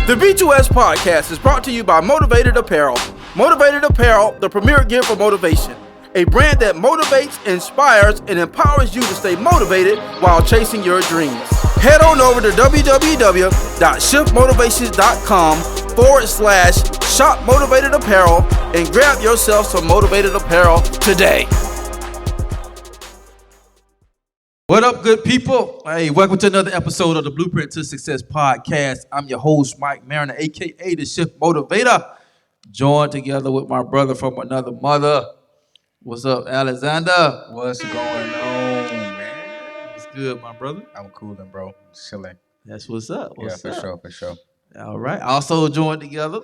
The B2S Podcast is brought to you by Motivated Apparel. Motivated Apparel, the premier gear for motivation. A brand that motivates, inspires, and empowers you to stay motivated while chasing your dreams. Head on over to www.shiftmotivations.com/shop Motivated Apparel and grab yourself some Motivated Apparel today. What up, good people? Hey, welcome to another episode of the Blueprint to Success podcast. I'm your host, Mike Mariner, a.k.a. the Shift Motivator, joined together with my brother from another mother. What's up, Alexndr? What's going on, man? What's good, my brother? I'm coolin', bro. Chilling. That's what's up. What's for up? For sure. All right. Also joined together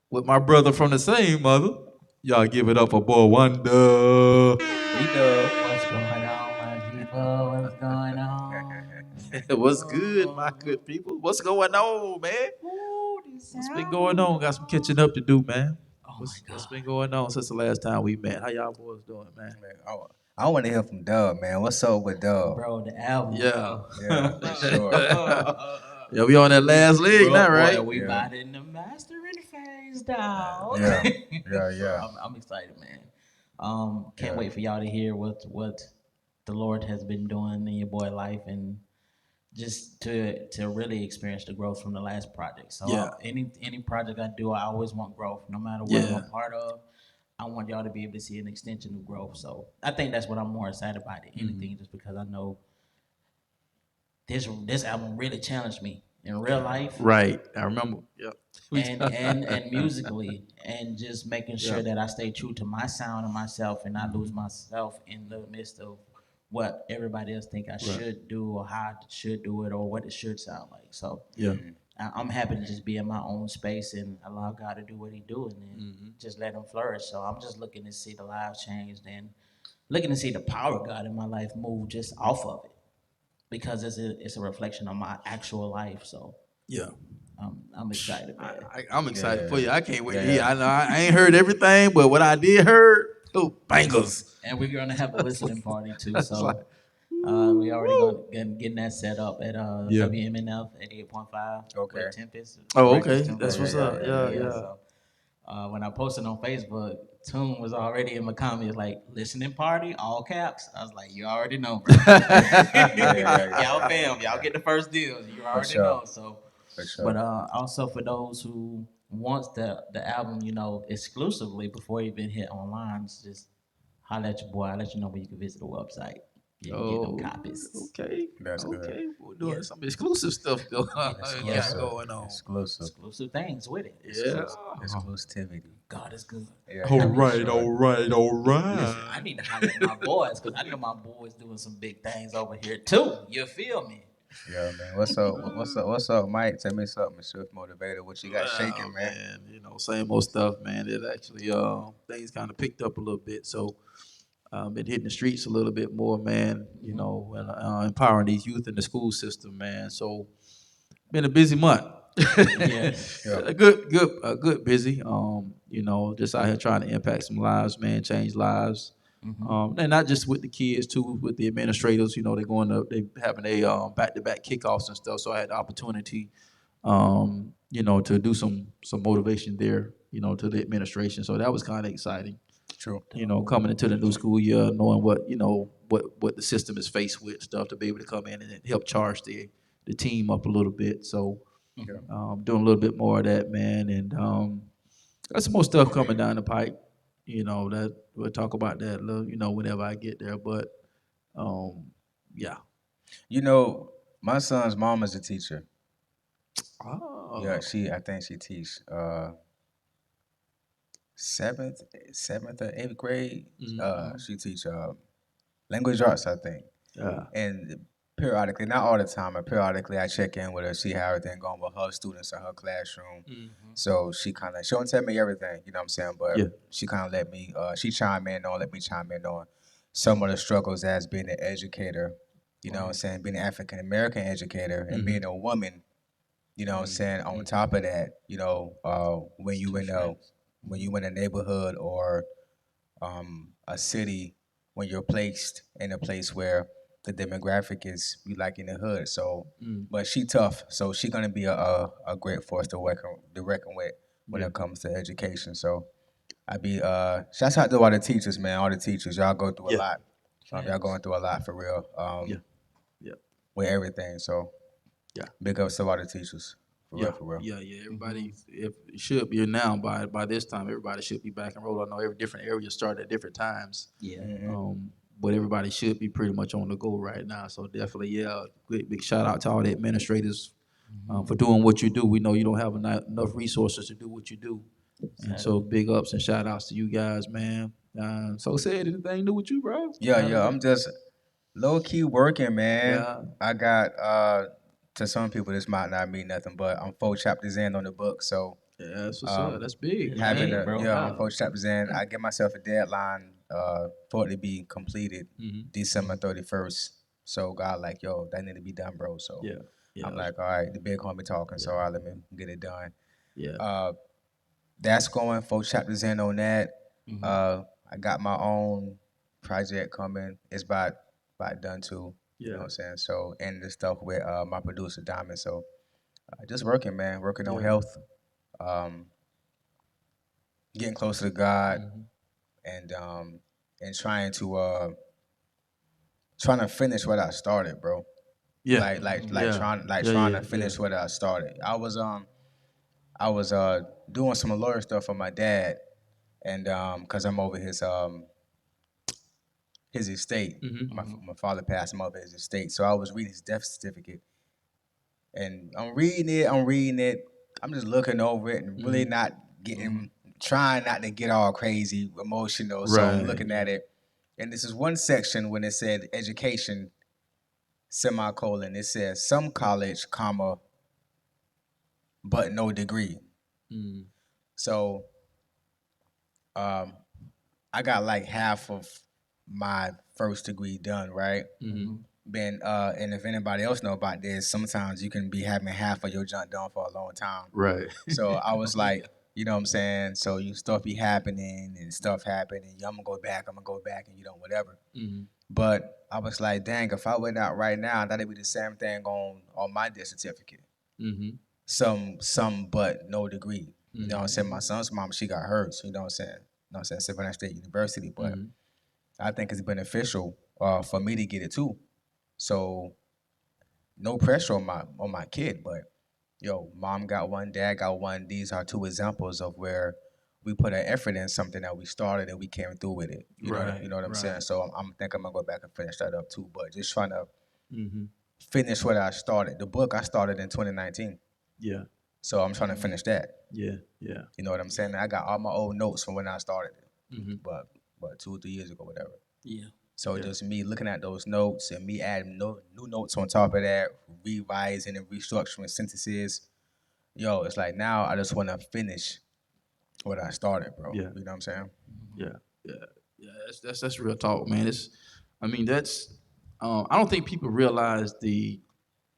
with my brother from the same mother. Y'all give it up for Boy Wonda. What's going on, my people? What's going on? What's good, my good people? What's going on, man? What's been going on? Got some catching up to do, man. What's been going on since the last time we met? How y'all boys doing, man? I want to hear from Dub, man. What's up with Dub? Bro, the album. Yeah, for sure. Yeah, we on that last leg now, right? Boy, we about in the mastering phase, dog. Yeah. I'm excited, man. Can't wait for y'all to hear what the Lord has been doing in your boy life, and just to really experience the growth from the last project. So any project I do, I always want growth, no matter what I'm a part of. I want y'all to be able to see an extension of growth. So I think that's what I'm more excited about than anything, just because I know this album really challenged me in real life. Right, I remember. Yep. And musically, and just making sure that I stay true to my sound and myself, and not lose myself in the midst of what everybody else think I should do, or how I should do it, or what it should sound like. So I'm happy to just be in my own space and allow God to do what He do, and then just let Him flourish. So I'm just looking to see the lives changed, and looking to see the power of God in my life move just off of it, because it's a reflection of my actual life. So I'm excited, man. I'm excited for you. I can't wait to hear. I know I ain't heard everything, but what I did heard, bangers. And we're gonna have a listening party too. So we already getting that set up at WMNF at 8.5. Okay. Tempest. Oh, okay. That's what's up. Yeah. So, when I posted on Facebook, Toon was already in my comments like, listening party, all caps. I was like, you already know, bro. Y'all fam, y'all get the first deals. You already know. So, for sure. But also for those who wants the album, exclusively before it even hit online, just holler at your boy. I'll let you know where you can visit the website. You can get them copies. Okay. That's good. We're doing some exclusive stuff going on. Exclusive things with it. Exclusivity. God is good. All right. Listen, I need to holler at my boys, because I know my boys doing some big things over here too. You feel me? Yeah, man. What's up, Mike? Tell me something, Shift Motivator. What you got shaking, man? Same old stuff, man. It actually things kind of picked up a little bit. So been hitting the streets a little bit more, man. And empowering these youth in the school system, man. So been a busy month. A good busy. Just out here trying to impact some lives, man. Change lives. And not just with the kids, too, with the administrators. They having a back-to-back kickoffs and stuff. So I had the opportunity, to do some motivation there, to the administration. So that was kind of exciting. True. Coming into the new school year, knowing what the system is faced with, stuff, to be able to come in and help charge the team up a little bit. So doing a little bit more of that, man. And got some more stuff coming down the pipe. That we'll talk about that, whenever I get there. But, my son's mom is a teacher. Oh. Yeah, I think she teach seventh or eighth grade. She teach language arts, I think. Yeah. And periodically, not all the time, but periodically I check in with her, see how everything going with her students in her classroom. So she don't tell me everything, you know what I'm saying? But she kind of let me chime in on some of the struggles as being an educator, you know what I'm saying, being an African American educator and being a woman, you know what I'm saying. On top of that, when you in a neighborhood or a city, when you're placed in a place where the demographic is we like in the hood. So, but she tough, so she gonna be a great force to reckon with when Yeah. it comes to education. So I be shouts out to all the teachers, man. All the teachers, y'all go through a Yeah. lot. Y'all going through a lot for real. Yeah. Yeah. With everything. So Yeah. big ups to all the teachers. For Yeah, real, for real. yeah. Everybody if it should be now by this time. Everybody should be back and roll. I know every different area start at different times. Yeah. But everybody should be pretty much on the go right now. So definitely, yeah, big shout out to all the administrators for doing what you do. We know you don't have enough resources to do what you do, and so big ups and shout outs to you guys, man. So said anything new with you, bro? Yeah. I'm just low key working, man. Yeah. I got to some people this might not mean nothing, but I'm 4 chapters in on the book, so Yeah, that's what's up. That's big, That's having big, man. a bro. yeah, I'm 4 chapters in. I give myself a deadline for it to be completed December 31st. So God like, yo, that need to be done, bro. So Yeah, yeah, I'm like, all right, the big homie talking, so all right, let me get it done. yeah, That's going 4 chapters in on that. I got my own project coming. It's about done too. You know yeah, what I'm saying? So and the stuff with my producer Diamond. So just working, man, working on yeah, health, um, getting closer to God, and trying to finish what I started, bro. yeah, yeah, Trying yeah, to yeah. finish what I started. I was doing some lawyer stuff for my dad, and cause I'm over his estate. My father passed him over his estate, so I was reading his death certificate, and I'm reading it. I'm just looking over it and really not getting, trying not to get all crazy, emotional. So I'm Right. looking at it, and this is one section when it said education semicolon. It says some college, comma, but no degree. So um, I got like half of my first degree done, right? Been and if anybody else know about this, sometimes you can be having half of your junk done for a long time. Right. So I was like, you know what I'm saying? So you stuff be happening and stuff happening. I'm gonna go back, and whatever. But I was like, dang, if I went out right now, that'd be the same thing on my death certificate. Some but no degree. You know what I'm saying? My son's mom, she got hers, you know what I'm saying? You know what I'm saying? Savannah State University. But I think it's beneficial for me to get it too. So no pressure on my kid, but yo, mom got one, dad got one. These are two examples of where we put an effort in something that we started and we came through with it. Right, You know what I'm saying? right. So I'm think I'm gonna go back and finish that up too. But just trying to finish what I started. The book I started in 2019, Yeah, so I'm trying to finish that. yeah, yeah, You know what I'm saying? I got all my old notes from when I started it, but 2 or 3 years ago, whatever. Yeah. So just me looking at those notes and me adding new notes on top of that, revising and restructuring sentences. Yo, it's like now I just want to finish what I started, bro. yeah, You know what I'm saying? yeah, yeah, yeah. That's real talk, man. I mean, I don't think people realize the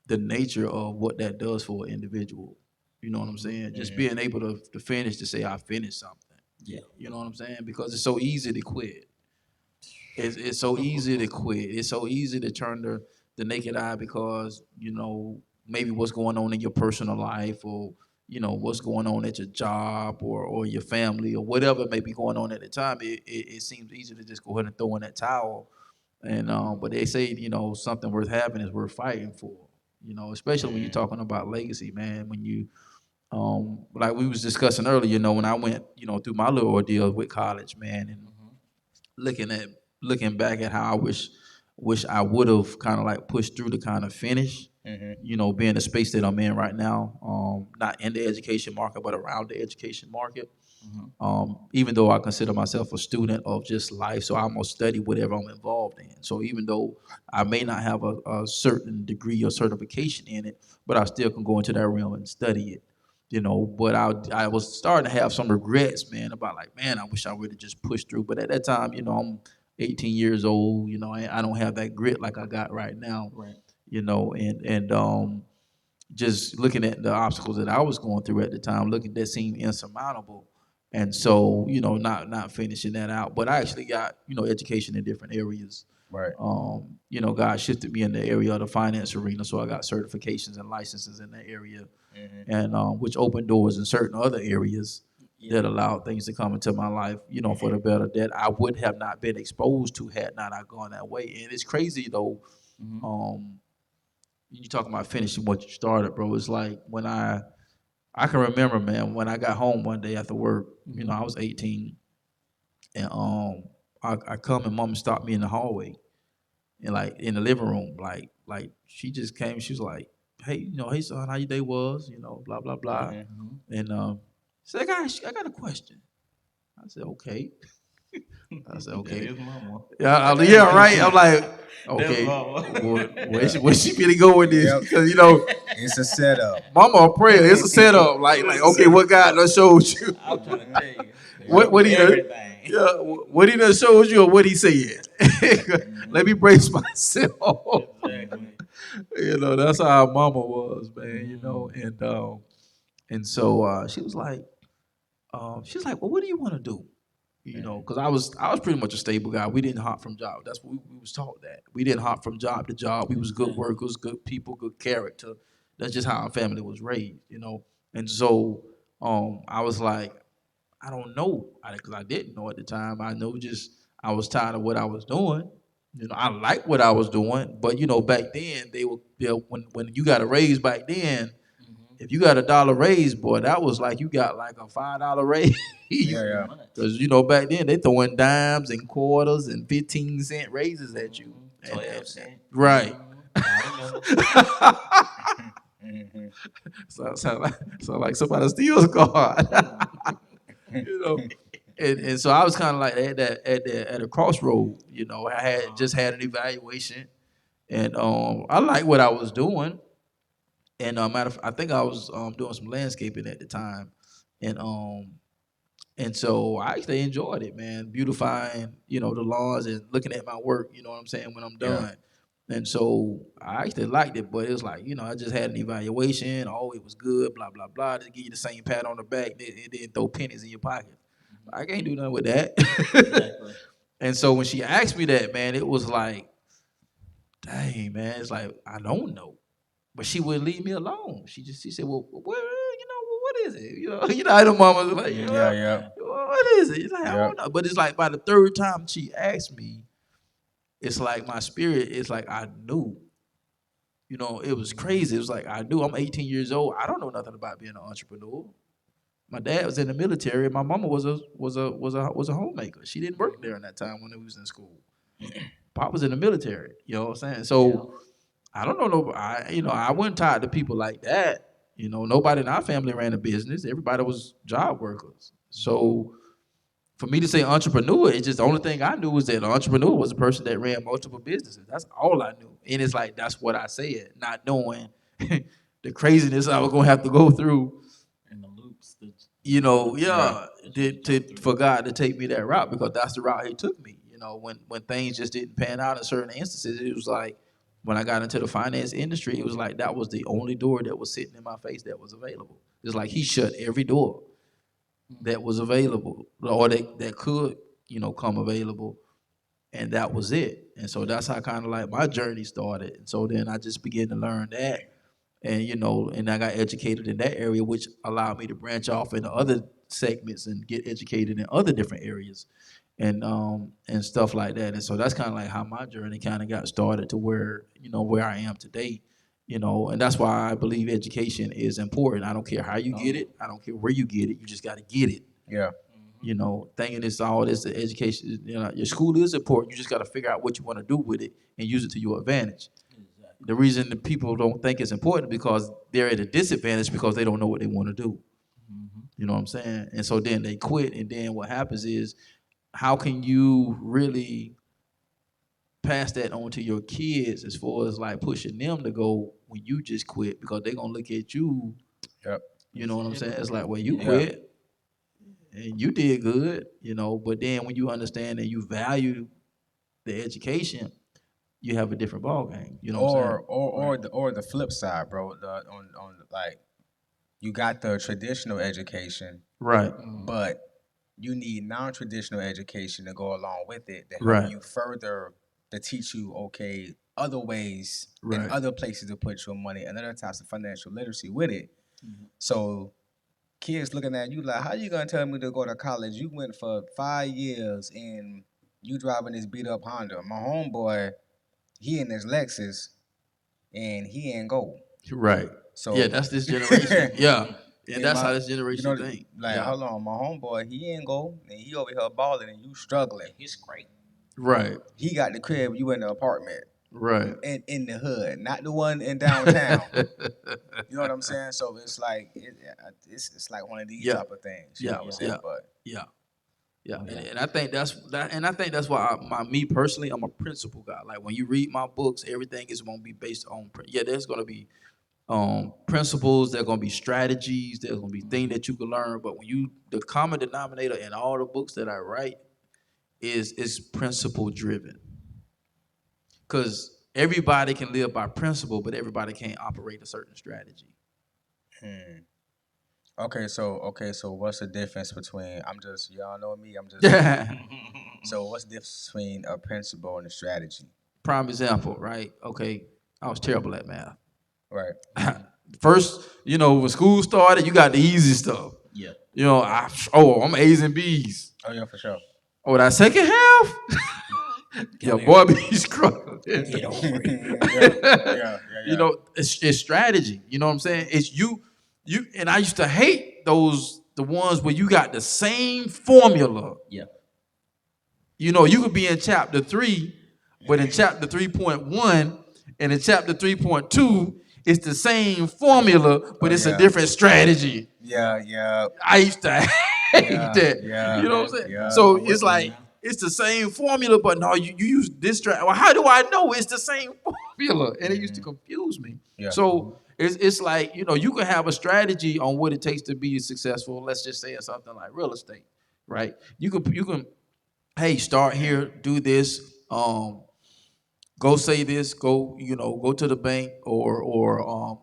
nature of what that does for an individual. You know what I'm saying? Just being able to finish to say I finished something. Yeah. You know what I'm saying? Because it's so easy to quit. It's so easy to quit. It's so easy to turn the naked eye because, maybe what's going on in your personal life or, what's going on at your job or your family or whatever may be going on at the time. It seems easy to just go ahead and throw in that towel. And but they say, something worth having is worth fighting for. Especially when you're talking about legacy, man. When you like we was discussing earlier, when I went, through my little ordeal with college, man, and looking at looking back at how I wish I would have kind of like pushed through to kind of finish. Being the space that I'm in right now, not in the education market, but around the education market. Even though I consider myself a student of just life, so I'm gonna study whatever I'm involved in. So even though I may not have a certain degree or certification in it, but I still can go into that realm and study it. But I was starting to have some regrets, man, about like, man, I wish I would have just pushed through. But at that time, I'm 18 years old. I don't have that grit like I got right now. Right. And just looking at the obstacles that I was going through at the time, looking that seemed insurmountable. And so, not finishing that out. But I actually got, education in different areas. Right. You know, God shifted me in the area of the finance arena, so I got certifications and licenses in that area, and which opened doors in certain other areas that allowed things to come into my life, you know, for the better that I would have not been exposed to had not I gone that way. And it's crazy though. You talking about finishing what you started, bro. It's like when I can remember, man, when I got home one day after work, you know, I was 18, and I come and mom stopped me in the hallway and like in the living room, like she just came, she was like, hey, you know, hey son, how your day was, you know, blah blah blah, and she said, I got a question. I said, okay. I said, okay. Yeah, yeah, right. I'm like, okay, where's she finna go with this? Yep. Because you know, It's a setup. mama a prayer. It's a setup. Like okay, what God done showed you? I'm trying to tell you. What he done? Everything. Yeah, what he done showed you or what he said? Let me brace myself. Exactly. You know, that's how our mama was, man. You know, and so she was like, well, what do you want to do? You know, because I was pretty much a stable guy. We didn't hop from job. That's what we was taught that we didn't hop from job to job. We was good workers, good people, good character. That's just how our family was raised, you know. And so I was like, I don't know, because I didn't know at the time. I know just I was tired of what I was doing. You know, I liked what I was doing, but you know, back then when you got a raise back then, if you got $1 raise, boy, that was like you got like a $5 raise. Yeah, yeah. Because you know back then they throwing dimes and quarters and 15-cent raises at you. 12 cents. Right. I So like somebody steals card. You know. And so I was kind of like at a crossroad. You know, I had just had an evaluation, and I liked what I was doing. And I think I was doing some landscaping at the time, and so I actually enjoyed it, man. Beautifying, you know, the lawns and looking at my work. You know what I'm saying when I'm Yeah. done. And so I actually liked it, but it was like, you know, I just had an evaluation. Oh, it was good, blah blah blah. Just give you the same pat on the back, and then throw pennies in your pocket. I can't do nothing with that. Exactly. And so when she asked me that, man, it was like, dang, man, it's like I don't know. But she wouldn't leave me alone. She said, well, what, you know, well, what is it? You know how the mamas are like, you know, Yeah, yeah. what is it? It's like, I Yeah. don't know. But it's like by the third time she asked me, it's like my spirit, it's like I knew. You know, it was crazy. It was like I knew. I'm 18 years old. I don't know nothing about being an entrepreneur. My dad was in the military. My mama was a homemaker. She didn't work during that time when we was in school. Pop was in the military. You know what I'm saying? So I don't know. I wasn't tied to people like that. You know, nobody in our family ran a business. Everybody was job workers. So for me to say entrepreneur, it's just the only thing I knew was that an entrepreneur was a person that ran multiple businesses. That's all I knew. And it's like that's what I said, not knowing the craziness I was gonna have to go through. And the loops. You know, yeah, for God to take me that route because that's the route He took me. You know, when things just didn't pan out in certain instances, it was like when I got into the finance industry, it was like that was the only door that was sitting in my face that was available. It's like He shut every door that was available or that could, you know, come available, and that was it. And so that's how kind of like my journey started. And so then I just began to learn that, and you know, and I got educated in that area, which allowed me to branch off into other segments and get educated in other different areas, and stuff like that. And so that's kind of like how my journey kind of got started to where where I am today. You know, and that's why I believe education is important. I don't care how you get it. I don't care where you get it. You just got to get it. Yeah. You know, thinking it's all this the education. You know, your school is important. You just got to figure out what you want to do with it and use it to your advantage. The reason that people don't think it's important because they're at a disadvantage because they don't know what they want to do. You know what I'm saying? And so then they quit, and then what happens is, how can you really pass that on to your kids as far as like pushing them to go when you just quit because they're gonna look at you. Yep. You know what I'm saying? It's like, well, you Yeah. quit and you did good, but then when you understand and you value the education, you have a different ball game. You know what I'm saying? Or the flip side, bro. On like you got the traditional education, Right. but you need non-traditional education to go along with it to help Right. you further to teach you, okay, other ways and Right. other places to put your money and other types of financial literacy with it. So kids looking at you like, how you gonna tell me to go to college? You went for 5 years and you driving this beat up Honda. My homeboy, he in his Lexus and he ain't go. Right. Yeah, So that's this generation. Yeah. And and that's how my, this generation think. like, Yeah. hold on, my homeboy, he ain't go and he over here balling and you struggling. He's great. Right. He got the crib, you in the apartment. Right. In the hood, not the one in downtown. You know what I'm saying? So it's like it's like one of these Yeah. type of things. You know what I'm saying? But Yeah. Yeah, and I think that's that, and I think that's why me personally, I'm a principle guy. Like when you read my books, everything is going to be based on. Yeah, there's going to be principles. There's going to be strategies. There's going to be things that you can learn. But when the common denominator in all the books that I write is principle driven. Because everybody can live by principle, but everybody can't operate a certain strategy. okay, so what's the difference between y'all know me, so what's the difference between a principle and a strategy? Prime example, right? Okay, I was terrible at math. Right. First, when school started, you got the easy stuff. Yeah. I'm A's and B's. Oh yeah, for sure. Oh, that second half, your boy be struggling. Get over it. Yeah. It's strategy. You know what I'm saying? It's you, and I used to hate the ones where you got the same formula. Yeah. You could be in chapter 3, but in chapter 3.1 and in chapter 3.2, it's the same formula, but it's a different strategy. Yeah. I used to hate that. Yeah. You know what I'm saying? Yeah. So it's like it's the same formula, but no, you use this strategy. Well, how do I know it's the same formula? And it used to confuse me. Yeah. So it's like, you can have a strategy on what it takes to be successful. Let's just say it's something like real estate, right? You can hey, start here, do this, go say this, go to the bank or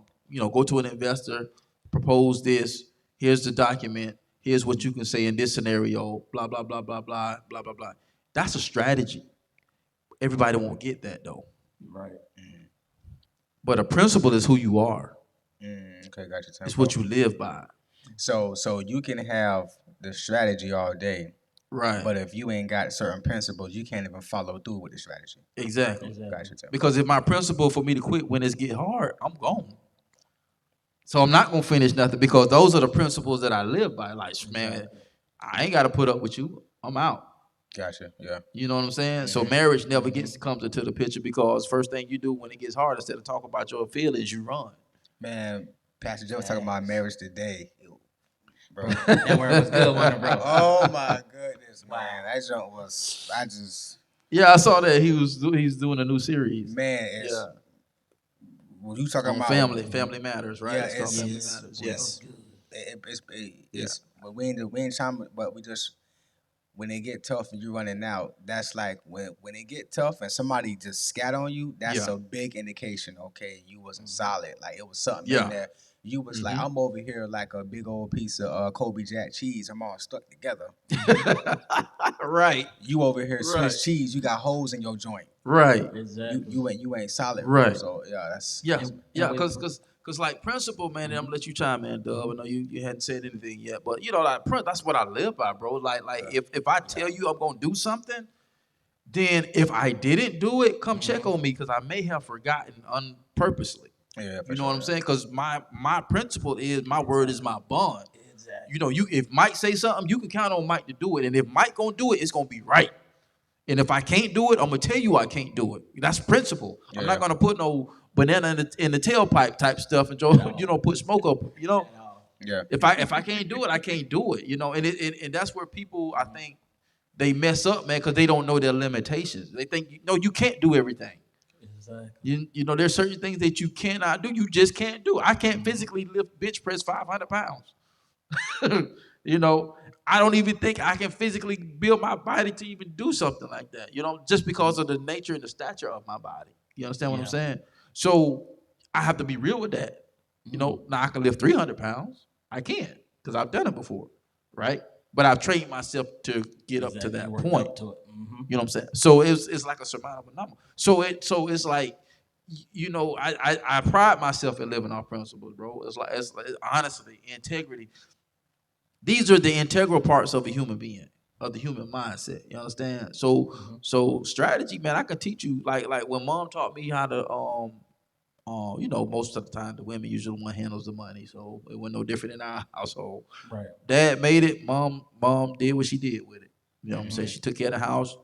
go to an investor, propose this. Here's the document. Here's what you can say in this scenario. Blah blah blah blah blah blah blah blah. That's a strategy. Everybody won't get that though. Right. But a principle is who you are. Okay, got you. It's what you live by. So you can have the strategy all day, right? But if you ain't got certain principles, you can't even follow through with the strategy. Exactly. Gotcha. Because if my principle for me to quit when it's get hard, I'm gone. So I'm not gonna finish nothing because those are the principles that I live by. Like, man, I ain't gotta put up with you. I'm out. Gotcha. Yeah. You know what I'm saying? So marriage never comes into the picture because first thing you do when it gets hard, instead of talking about your feelings, you run. Man, Pastor Joe was talking about marriage today. Bro. That word was good, wasn't it, bro? Oh my goodness, man. That joke was Yeah, I saw that he's doing a new series. Man, when you talking about family matters, right? Yeah, it's called Family Matters. Yes. It's but we ain't trying, but we just when they get tough and you running out, that's like when it get tough and somebody just scat on you, that's a big indication. Okay, you wasn't solid. Like it was something in there. You was like, I'm over here like a big old piece of Kobe Jack cheese. I'm all stuck together. Right. You over here Swiss cheese. You got holes in your joint. Right. Exactly. You ain't solid. Right. Bro. So that's Because like principle, man. And I'm gonna let you chime in, Dub. I know you hadn't said anything yet, but like that's what I live by, bro. Like if I tell you I'm gonna do something, then if I didn't do it, come check on me because I may have forgotten purposely. Yeah, you know what I'm saying? Because my principle is my word is my bond. Exactly. If Mike say something, you can count on Mike to do it, and if Mike gonna do it, it's gonna be right. And if I can't do it, I'm gonna tell you I can't do it. That's principle. I'm not gonna put no banana in the tailpipe type stuff and put smoke up. Yeah. If I can't do it, I can't do it. And that's where people I think they mess up, man, because they don't know their limitations. They think you can't do everything. Exactly. There's certain things that you cannot do. You just can't do. I can't physically lift bench press 500 pounds. I don't even think I can physically build my body to even do something like that. Just because of the nature and the stature of my body. You understand what I'm saying? So I have to be real with that. Now I can lift 300 pounds. I can because I've done it before, right? but I've trained myself to get up to Exactly. You that worked point. up to it. Mm-hmm. You know what I'm saying? So it's like a surmountable number. So it's like, you know, I pride myself in living off principles, bro. It's like honestly, integrity. These are the integral parts of a human being, of the human mindset. You understand? So so strategy, man, I can teach you like when mom taught me how to you know, most of the time the women usually the one handles the money, so it was no different in our household. Right. Dad made it, mom did what she did with it. You know what I'm saying? She took care of the house,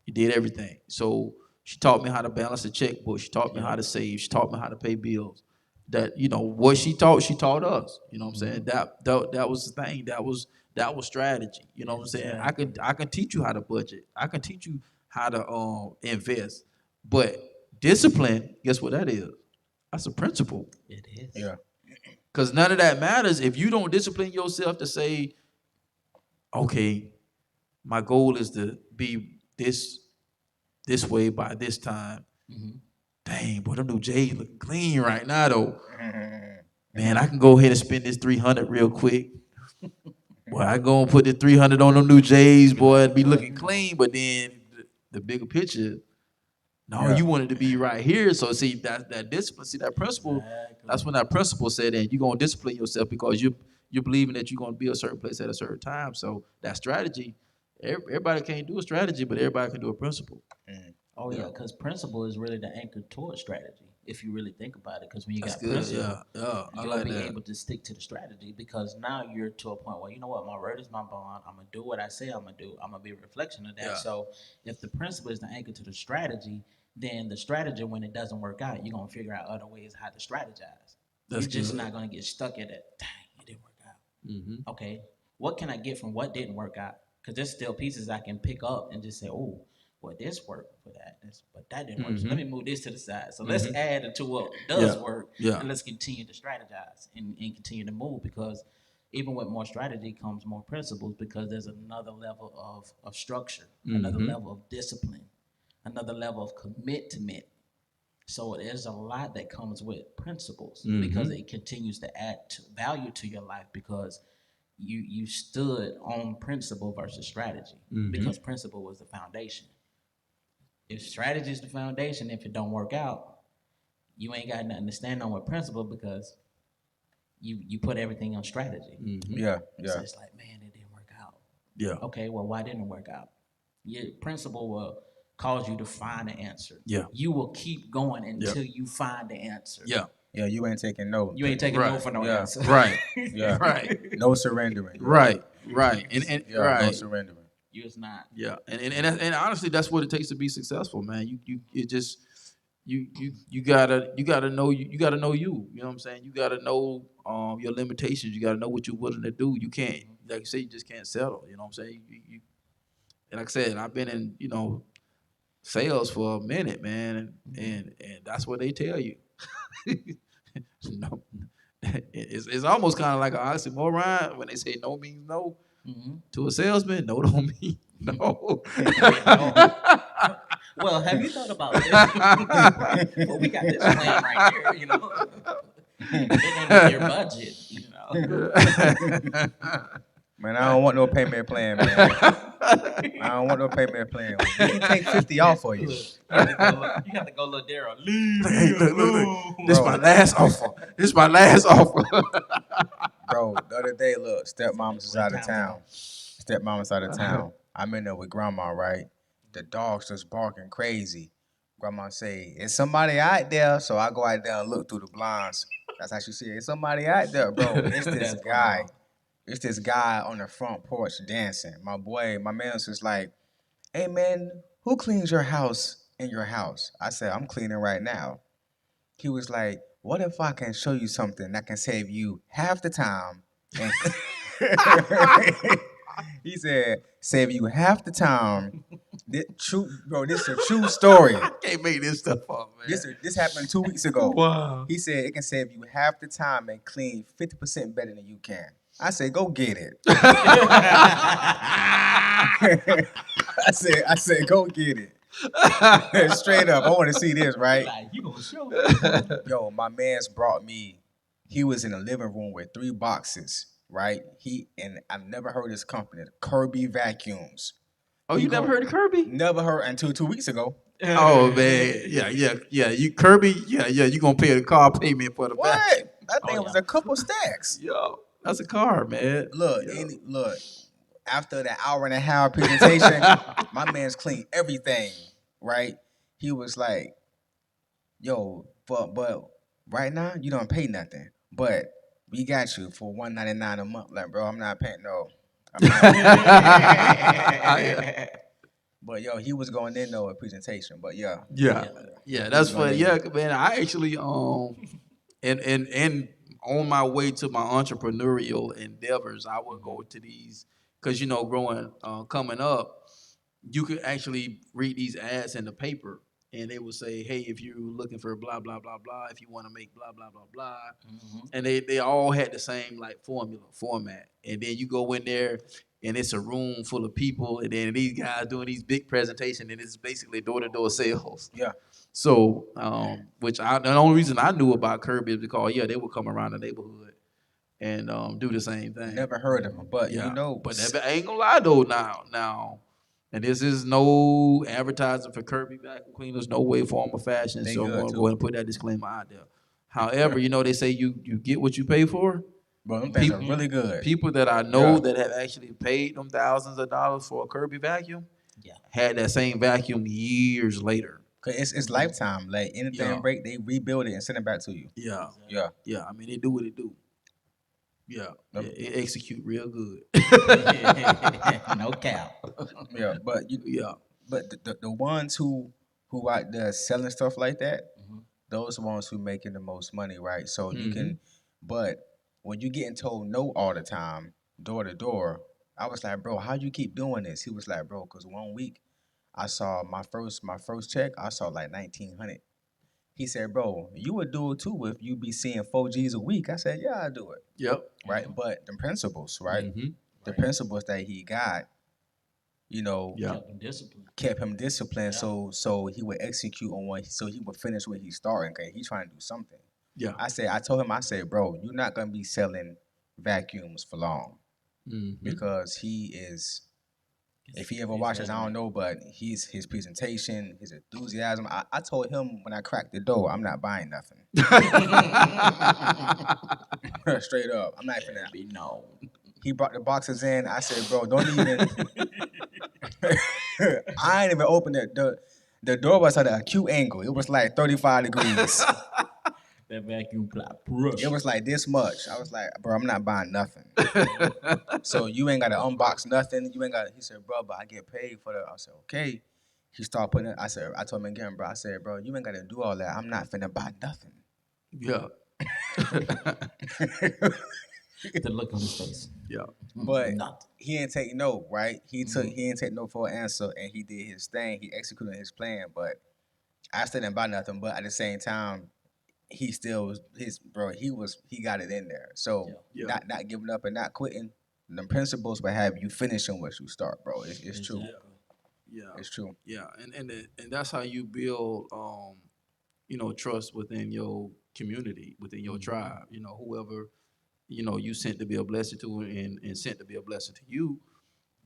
she did everything. So she taught me how to balance a checkbook. She taught me how to save. She taught me how to pay bills. That, you know, what she taught us. You know what I'm saying? That was the thing. That was strategy. You know what I'm saying? I can teach you how to budget. I can teach you how to invest. But discipline, guess what that is? That's a principle. It is. Yeah. Because none of that matters if you don't discipline yourself to say, okay, my goal is to be this way by this time. Dang, boy, them new J's look clean right now though. Man, I can go ahead and spend this 300 real quick. Boy, I go and put the 300 on them new J's, boy, it'd be looking clean. But then the bigger picture, no, you want it to be right here. So see that discipline, see that principle. Exactly. That's when that principle set in. You're gonna discipline yourself because you're believing that you're gonna be a certain place at a certain time. So that strategy, everybody can't do a strategy, but everybody can do a principle. Oh yeah, because principle is really the anchor towards strategy. If you really think about it, because when you That's got good. principle, Yeah. I you'll like be that. able to stick to the strategy because now you're to a point where you know what, my word is my bond. I'm gonna do what I say I'm gonna do. I'm gonna be a reflection of that. Yeah. So if the principle is the anchor to the strategy, then the strategy, when it doesn't work out, you're gonna figure out other ways how to strategize. That's You're just good. not gonna get stuck at it. Dang, it didn't work out. Mm-hmm. Okay, what can I get from what didn't work out? Because there's still pieces I can pick up and just say, oh, well, this worked for that, but that didn't work. So let me move this to the side. So let's add it to what does work, and let's continue to strategize and continue to move because even with more strategy comes more principles because there's another level of structure, another level of discipline, another level of commitment. So there's a lot that comes with principles because it continues to add value to your life because you stood on principle versus strategy because principle was the foundation. If strategy is the foundation, if it don't work out, you ain't got nothing to stand on with principle because you put everything on strategy. Yeah. So it's like, man, it didn't work out. Yeah. Okay, well, why didn't it work out? Your principle will cause you to find the answer. Yeah. You will keep going until you find the answer. Yeah. Yeah, you ain't taking no. You ain't taking no for no answer. Right. Yeah. Right. No surrendering. Right. And Yeah, right. no surrendering. You is not. Yeah, and honestly, that's what it takes to be successful, man. You just you gotta know you gotta know you. You know what I'm saying? You gotta know your limitations. You gotta know what you're willing to do. You can't, like you say, you just can't settle. You know what I'm saying? And like I said, I've been in sales for a minute, man, and that's what they tell you. No, it's almost kind of like an oxymoron when they say no means no. To a salesman, no don't mean no. Well, have you thought about this? Well, we got this plan right here, you know. It ain't in your budget, you know. Man, I don't want no payment plan, man. I don't want no payment plan. We can take 50 off for you. You have to go little Daryl. Look. This is my last offer. Bro, the other day, look, stepmom's is out of town. Stepmom's out of town. I'm in there with grandma, right? The dog's just barking crazy. Grandma say, "Is somebody out there?" So I go out there and look through the blinds. That's how she said, "Is somebody out there, bro?" It's this guy. It's this guy on the front porch dancing. My man's just like, "Hey man, who cleans your house in your house?" I said, "I'm cleaning right now." He was like, "What if I can show you something that can save you half the time?" And he said, "Save you half the time." This is a true story. Can't make this stuff up, man. This happened 2 weeks ago. Wow. He said it can save you half the time and clean 50% better than you can. I said, go get it. I said, go get it. Straight up. I want to see this, right? Like, you gonna show? Yo, my man's brought me. He was in the living room with 3 boxes. right? And I've never heard this company, Kirby Vacuums. Oh, He you never go heard of Kirby? never heard until 2 weeks ago. Oh man, yeah. You Kirby, yeah. You gonna pay the car payment for the vacuum? What? I think it was a couple stacks. Yo, that's a car, man. Look, Yo. look. After the hour and a half presentation, my man's cleaned everything. Right? He was like, "Yo, but right now you don't pay nothing, but we got you for $199 a month." Like, bro, I'm not paying no. I'm not. But yo, he was going in though a presentation. But yeah, Yeah, that's funny. Yeah, man, I actually and on my way to my entrepreneurial endeavors, I would go to these because growing coming up, you could actually read these ads in the paper, and they would say, "Hey, if you're looking for blah blah blah blah, if you want to make blah blah blah blah," and they all had the same like format, and then you go in there. And it's a room full of people, and then these guys doing these big presentations, and it's basically door-to-door sales. Yeah. So, the only reason I knew about Kirby is because they would come around the neighborhood and do the same thing. Never heard of him, but But I ain't gonna lie though. Now, and this is no advertising for Kirby vacuum cleaners, no way, form, or fashion. So I'm gonna go ahead and put that disclaimer out there. However, they say you get what you pay for. Bro, them things are really good. People that I know that have actually paid them thousands of dollars for a Kirby vacuum, had that same vacuum years later. Cause it's lifetime. Like anything break, they rebuild it and send it back to you. Yeah. I mean, they do what they do. Yeah, it execute real good. No cap. Yeah, but the ones who out there selling stuff like that, those are the ones who making the most money, right? So you can, but when you getting told no all the time, door to door, I was like, bro, how you keep doing this? He was like, bro, because 1 week I saw my first check, I saw like 1,900. He said, bro, you would do it too if you be seeing 4Gs a week. I said, yeah, I do it. Yep. Right, but the principles, right? The principles that he got, kept him disciplined. So he would execute on what. So he would finish what he's starting. Okay, he trying to do something. Yeah. I told him, bro, you're not gonna be selling vacuums for long, because he is. If he ever watches, I don't know, but his presentation, his enthusiasm. I told him when I cracked the door, I'm not buying nothing. Straight up, I'm not finna be known. He brought the boxes in. I said, bro, don't even. I ain't even opened it. The door was at an acute angle. It was like 35 degrees. That vacuum plot brush. It was like this much. I was like, bro, I'm not buying nothing. So you ain't got to unbox nothing. You ain't got. He said, bro, but I get paid for the. I said, okay. He started putting it. I told him again, bro. I said, bro, you ain't got to do all that. I'm not finna buy nothing. Yeah. The look on his face. Yeah. But he didn't take no, right? He didn't take no for an answer, and he did his thing. He executed his plan, but I still didn't buy nothing. But at the same time, he still was he got it in there. So not giving up and not quitting. The principles will have you finishing what you start, bro. It's true. Yeah. It's true. Yeah, and that's how you build trust within your community, within your tribe. Whoever you sent to be a blessing to, and sent to be a blessing to you.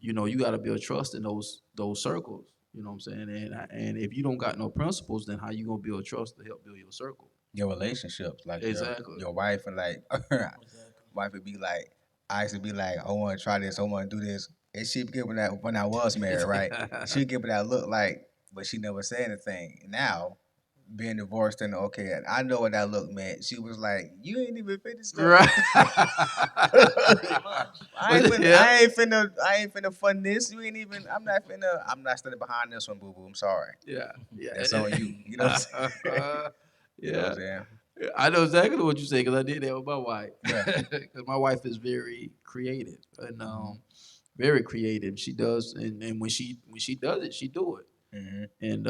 You got to build trust in those circles. You know what I'm saying? And if you don't got no principles, then how you gonna build trust to help build your circle? Your relationships, like your wife, and like wife would be like, I used to be like, I want to try this, I want to do this, and she'd give me that when I was married, right? She'd give me that look, like, but she never said anything. Now, being divorced, and okay, I know what that look meant. She was like, you ain't even finished, right? I ain't finna fund this. You ain't even. I'm not standing behind this one, boo boo. I'm sorry. Yeah. That's on you. You know what I'm saying? Yeah. You know what I'm saying? I know exactly what you say, because I did that with my wife. Yeah. Because my wife is very creative, and very creative. She does, and when she does it, she do it. And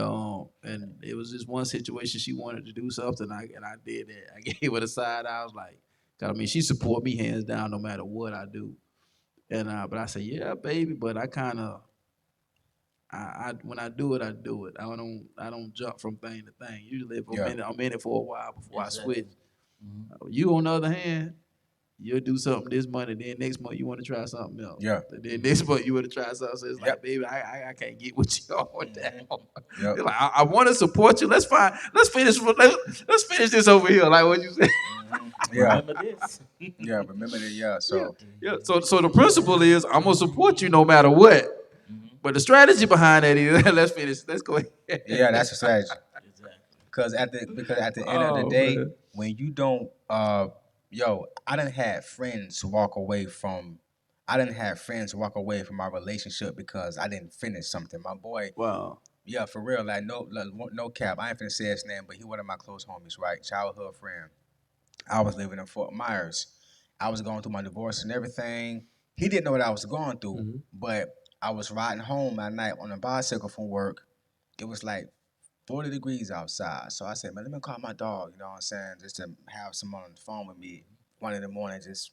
it was just one situation, she wanted to do something, and I did it. I gave her the side. I was like, 'cause I mean, she support me hands down no matter what I do. And but I say, yeah, baby, but I kind of. When I do it, I do it. I don't jump from thing to thing. Usually, if I'm in it for a while before I switch. You, on the other hand, you'll do something this month, and then next month you want to try something else. Yeah. And then next month you want to try something. So it's like, Yep. baby, I can't get with you on that. Yep. You're like, I want to support you. Let's finish this over here. Like what you said. Yeah. Remember this? Yeah. Remember that. Yeah. So. Yeah. So the principle is I'm gonna support you no matter what. But the strategy behind that is let's finish. Let's go ahead. Yeah, that's a strategy. Exactly. Because at the end of the day, man. when you don't, I done had friends walk away from. I didn't have friends walk away from my relationship because I didn't finish something. My boy, Wow. yeah, for real, no cap. I ain't finna say his name, but he one of my close homies, right? Childhood friend. I was living in Fort Myers. I was going through my divorce and everything. He didn't know what I was going through, but I was riding home at night on a bicycle from work. It was like 40 degrees outside. So I said, man, let me call my dog, you know what I'm saying? Just to have someone on the phone with me 1 in the morning. Just,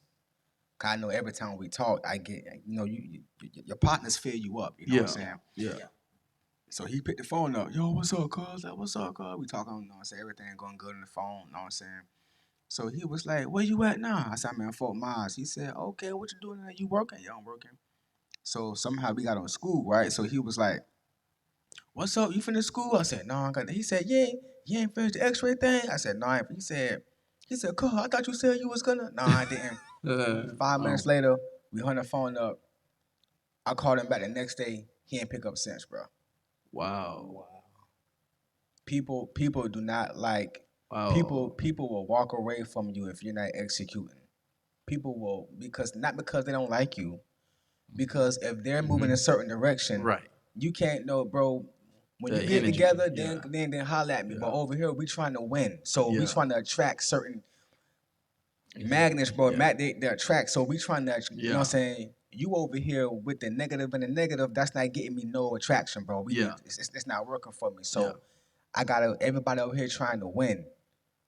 'cause I know every time we talk, I get, your partners fill you up, you know what I'm saying? Yeah. So he picked the phone up. Yo, what's up, cuz? Like, what's up, cuz? We talking, you know what I'm saying? Everything going good on the phone, you know what I'm saying? So he was like, where you at now? I said, I'm in Fort Myers. He said, okay, what you doing now? You working? Yeah, I'm working. So somehow we got on school, right? So he was like, what's up? You finished school? I said, no, I got. He said, yeah, you ain't finished the X-ray thing. I said, no, I ain't. He said, cool. I thought you said you was gonna. No, I didn't. 5 minutes later, we hung the phone up. I called him back the next day. He ain't pick up since, bro. Wow. People do not like. Wow. People will walk away from you if you're not executing. People will not because they don't like you, because if they're moving in a certain direction, Right. you can't know, bro. When The you get energy, together, yeah. then holler at me. But over here, we trying to win, so we Yeah. trying to attract certain magnets, bro. Yeah. They attract, so we trying to, you know what I'm saying. You over here with the negative and the negative, that's not getting me no attraction, bro. It's not working for me. So I gotta everybody over here trying to win,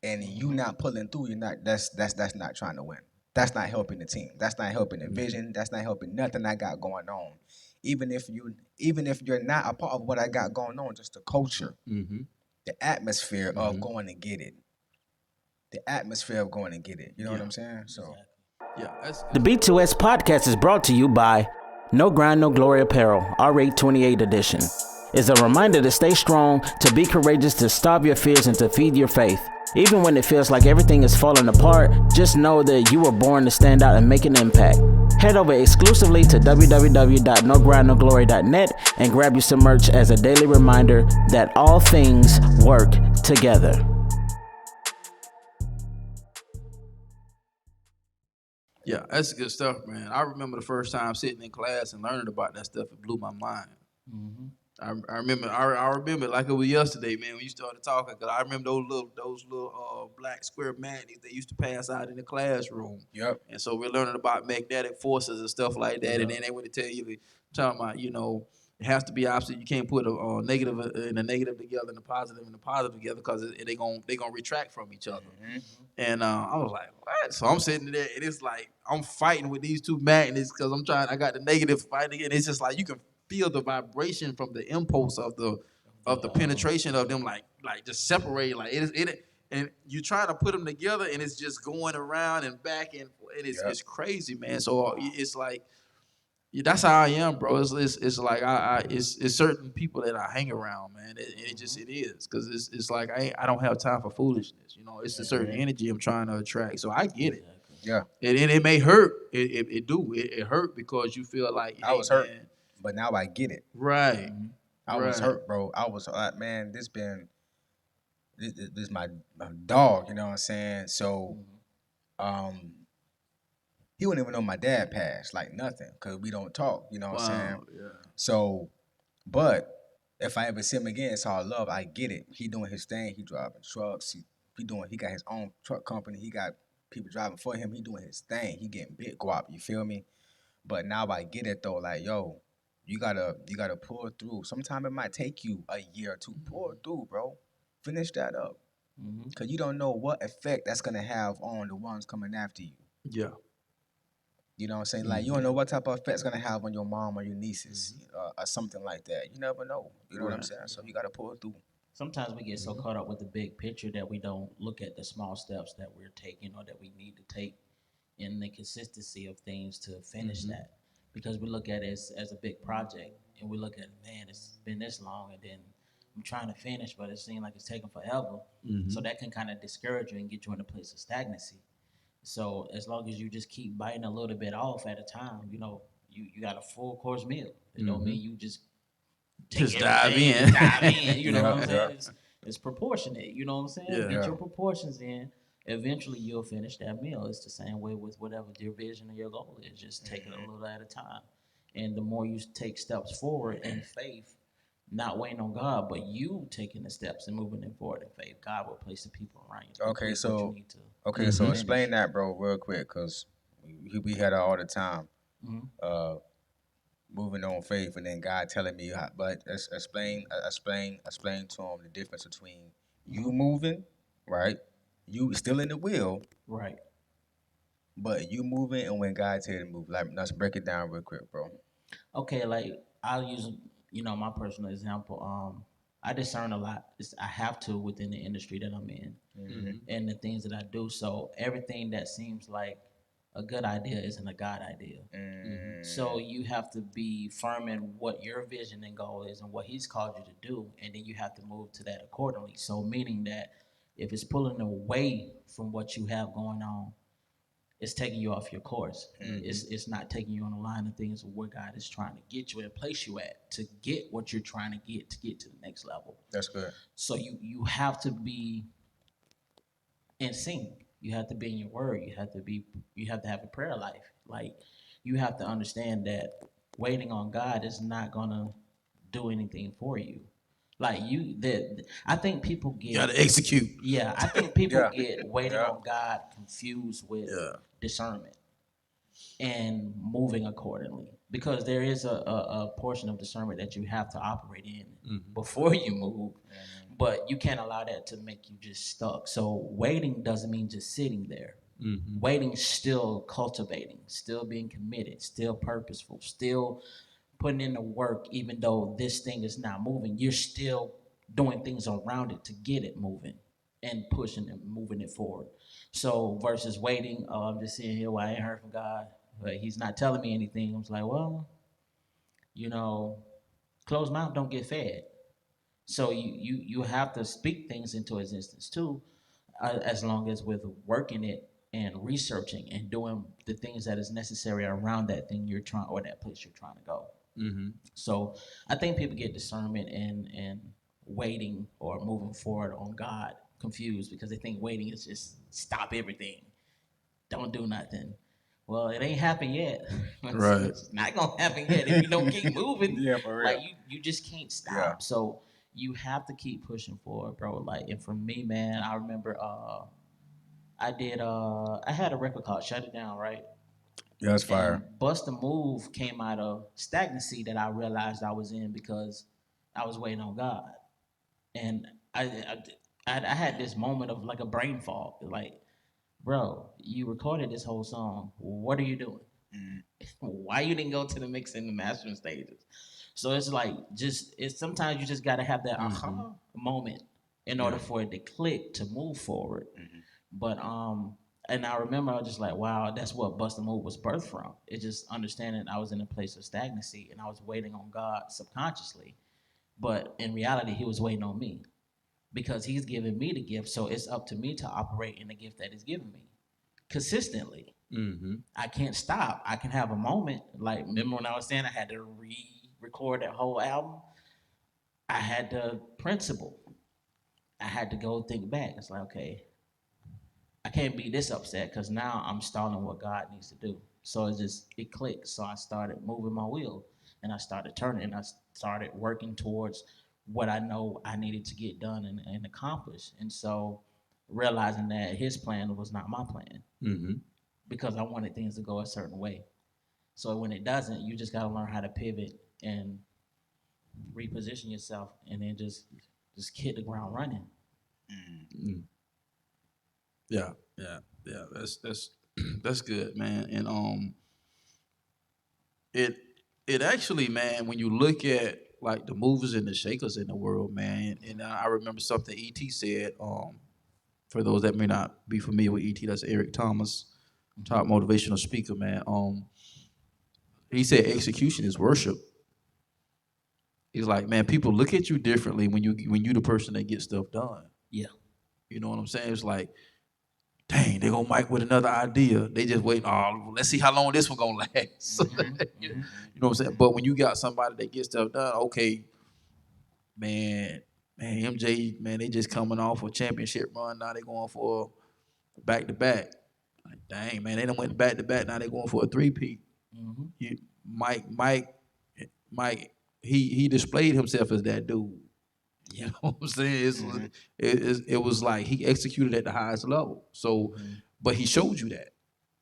and you not pulling through. You're not. That's not trying to win. That's not helping the team. That's not helping the vision. That's not helping nothing I got going on. Even if you're not a part of what I got going on, just the culture, the atmosphere of going to get it, the atmosphere of going to get it. You know what I'm saying? So The B2S podcast is brought to you by No Grind, No Glory Apparel, R8 28 edition. It's a reminder to stay strong, to be courageous, to starve your fears, and to feed your faith. Even when it feels like everything is falling apart, just know that you were born to stand out and make an impact. Head over exclusively to www.nogrindnoglory.net and grab you some merch as a daily reminder that all things work together. Yeah, that's good stuff, man. I remember the first time sitting in class and learning about that stuff. It blew my mind. I remember it like it was yesterday, man. When you started talking, cause I remember those little black square magnets they used to pass out in the classroom. Yep. And so we're learning about magnetic forces and stuff like that. And then they want to tell you, talking about, it has to be opposite. You can't put a negative and a negative together and a positive and a positive together because they gonna retract from each other. And I was like, what? So I'm sitting there and it's like I'm fighting with these two magnets because I got the negative fighting again. It's just like you can feel the vibration from the impulse of the penetration of them, like just separating, like it and you trying to put them together and it's just going around and back and it's crazy, man. So it's like that's how I am, bro. It's like it's certain people that I hang around, man. It just it is because it's like I don't have time for foolishness. It's a certain energy I'm trying to attract. So I get it. Yeah. And it may hurt. It hurt because you feel like I was hurt, but now I get it. Right. I was hurt, bro. I was like, man, this is my dog, you know what I'm saying? So, he wouldn't even know my dad passed, like nothing, because we don't talk, you know what I'm saying? Yeah. So, but if I ever see him again, it's all love. I get it. He doing his thing. He driving trucks. He got his own truck company. He got people driving for him. He doing his thing. He getting big guap. You feel me? But now I get it though. Like, yo, you gotta pull through. Sometimes it might take you a year or two. Pull through, bro. Finish that up. Cause you don't know what effect that's gonna have on the ones coming after you. Yeah. You know what I'm saying? Like, you don't know what type of effect it's gonna have on your mom or your nieces or something like that. You never know. You know what I'm saying? So you gotta pull through. Sometimes we get so caught up with the big picture that we don't look at the small steps that we're taking or that we need to take and the consistency of things to finish that. Because we look at it as a big project, and we look at, man, it's been this long, and then I'm trying to finish, but it seems like it's taking forever. So that can kind of discourage you and get you in a place of stagnancy. So as long as you just keep biting a little bit off at a time, you got a full course meal. It don't mean you just take Just dive everything in. and dive in. You know Yeah, what I'm yeah. saying? It's proportionate. You know what I'm saying? Yeah. Get Yeah. your proportions in. Eventually, you'll finish that meal. It's the same way with whatever your vision or your goal is. Just take it a little at a time. And the more you take steps forward in faith, not waiting on God, but you taking the steps and moving it forward in faith, God will place the people around you to Okay, complete what you so need to okay, so finish. explain that, bro, real quick, cause we had it all the time. Mhm. Uh, moving on faith, and then God telling me, but explain to him the difference between you moving, right? You still in the wheel, Right. but you moving, and when God tell you to move, like let's break it down real quick, bro. Okay, like I'll use my personal example. I discern a lot. I have to within the industry that I'm in and the things that I do. So everything that seems like a good idea isn't a God idea. So you have to be firm in what your vision and goal is and what He's called you to do, and then you have to move to that accordingly. So meaning that if it's pulling away from what you have going on, it's taking you off your course. It's not taking you on the line of things of where God is trying to get you and place you at to get what you're trying to get to the next level. That's good. So you have to be in sync. You have to be in your word. You have to have a prayer life. Like you have to understand that waiting on God is not gonna do anything for you. Like I think people You get gotta execute. yeah, I think people Yeah. get waiting Yeah. on God confused with Yeah. discernment and moving accordingly, because there is a portion of discernment that you have to operate in before you move, but you can't allow that to make you just stuck. So waiting doesn't mean just sitting there. Waiting, still cultivating, still being committed, still purposeful, still putting in the work. Even though this thing is not moving, you're still doing things around it to get it moving and pushing and moving it forward. So versus waiting, I'm just sitting here, well, I ain't heard from God, but He's not telling me anything. I was like, well, you know, closed mouth don't get fed. So you have to speak things into existence too, as long as with working it and researching and doing the things that is necessary around that thing you're trying, or that place you're trying to go. So I think people get discernment and waiting or moving forward on God confused, because they think waiting is just stop everything, don't do nothing. Well, it ain't happened yet. Right. It's not gonna happen yet if you don't keep moving. Yeah, for real. Like you just can't stop. Yeah. So you have to keep pushing forward, bro. Like, and for me, man, I remember I had a record called Shut It Down, right? Yeah, that's fire. And Bust a Move came out of stagnancy that I realized I was in because I was waiting on God. And I had this moment of like a brain fog. Like, bro, you recorded this whole song. What are you doing? Why you didn't go to the mix and the mastering stages? So it's like it's sometimes you just gotta have that aha moment in order for it to click to move forward. But and I remember I was just like, wow, that's what Bust a Move was birthed from. It's just understanding I was in a place of stagnancy and I was waiting on God subconsciously. But in reality, He was waiting on me because He's giving me the gift. So it's up to me to operate in the gift that He's given me consistently. I can't stop. I can have a moment. Like, remember when I was saying I had to re-record that whole album? I had the principle. I had to go think back. It's like, okay, I can't be this upset because now I'm stalling what God needs to do. So it clicked. So I started moving my wheel and I started turning and I started working towards what I know I needed to get done and accomplish. And so realizing that His plan was not my plan because I wanted things to go a certain way. So when it doesn't, you just got to learn how to pivot and reposition yourself, and then just hit the ground running. Yeah, yeah, yeah. That's that's good, man. And it it actually, man, when you look at like the movers and the shakers in the world, man, and I remember something ET said. For those that may not be familiar with ET, that's Eric Thomas. top motivational speaker, man. He said execution is worship. He's like, man, people look at you differently when you the person that gets stuff done. Yeah. You know what I'm saying? It's like, dang, they gonna Mike with another idea. They just waiting. Oh, let's see how long this one gonna last. You know what I'm saying? But when you got somebody that gets stuff done, okay, man, MJ, man, they just coming off a championship run. Now they going for back to back. Like, dang, man, they done went back to back. Now they going for a three-peat. Mike, he displayed himself as that dude. You know what I'm saying? It was like he executed at the highest level. So, but he showed you that.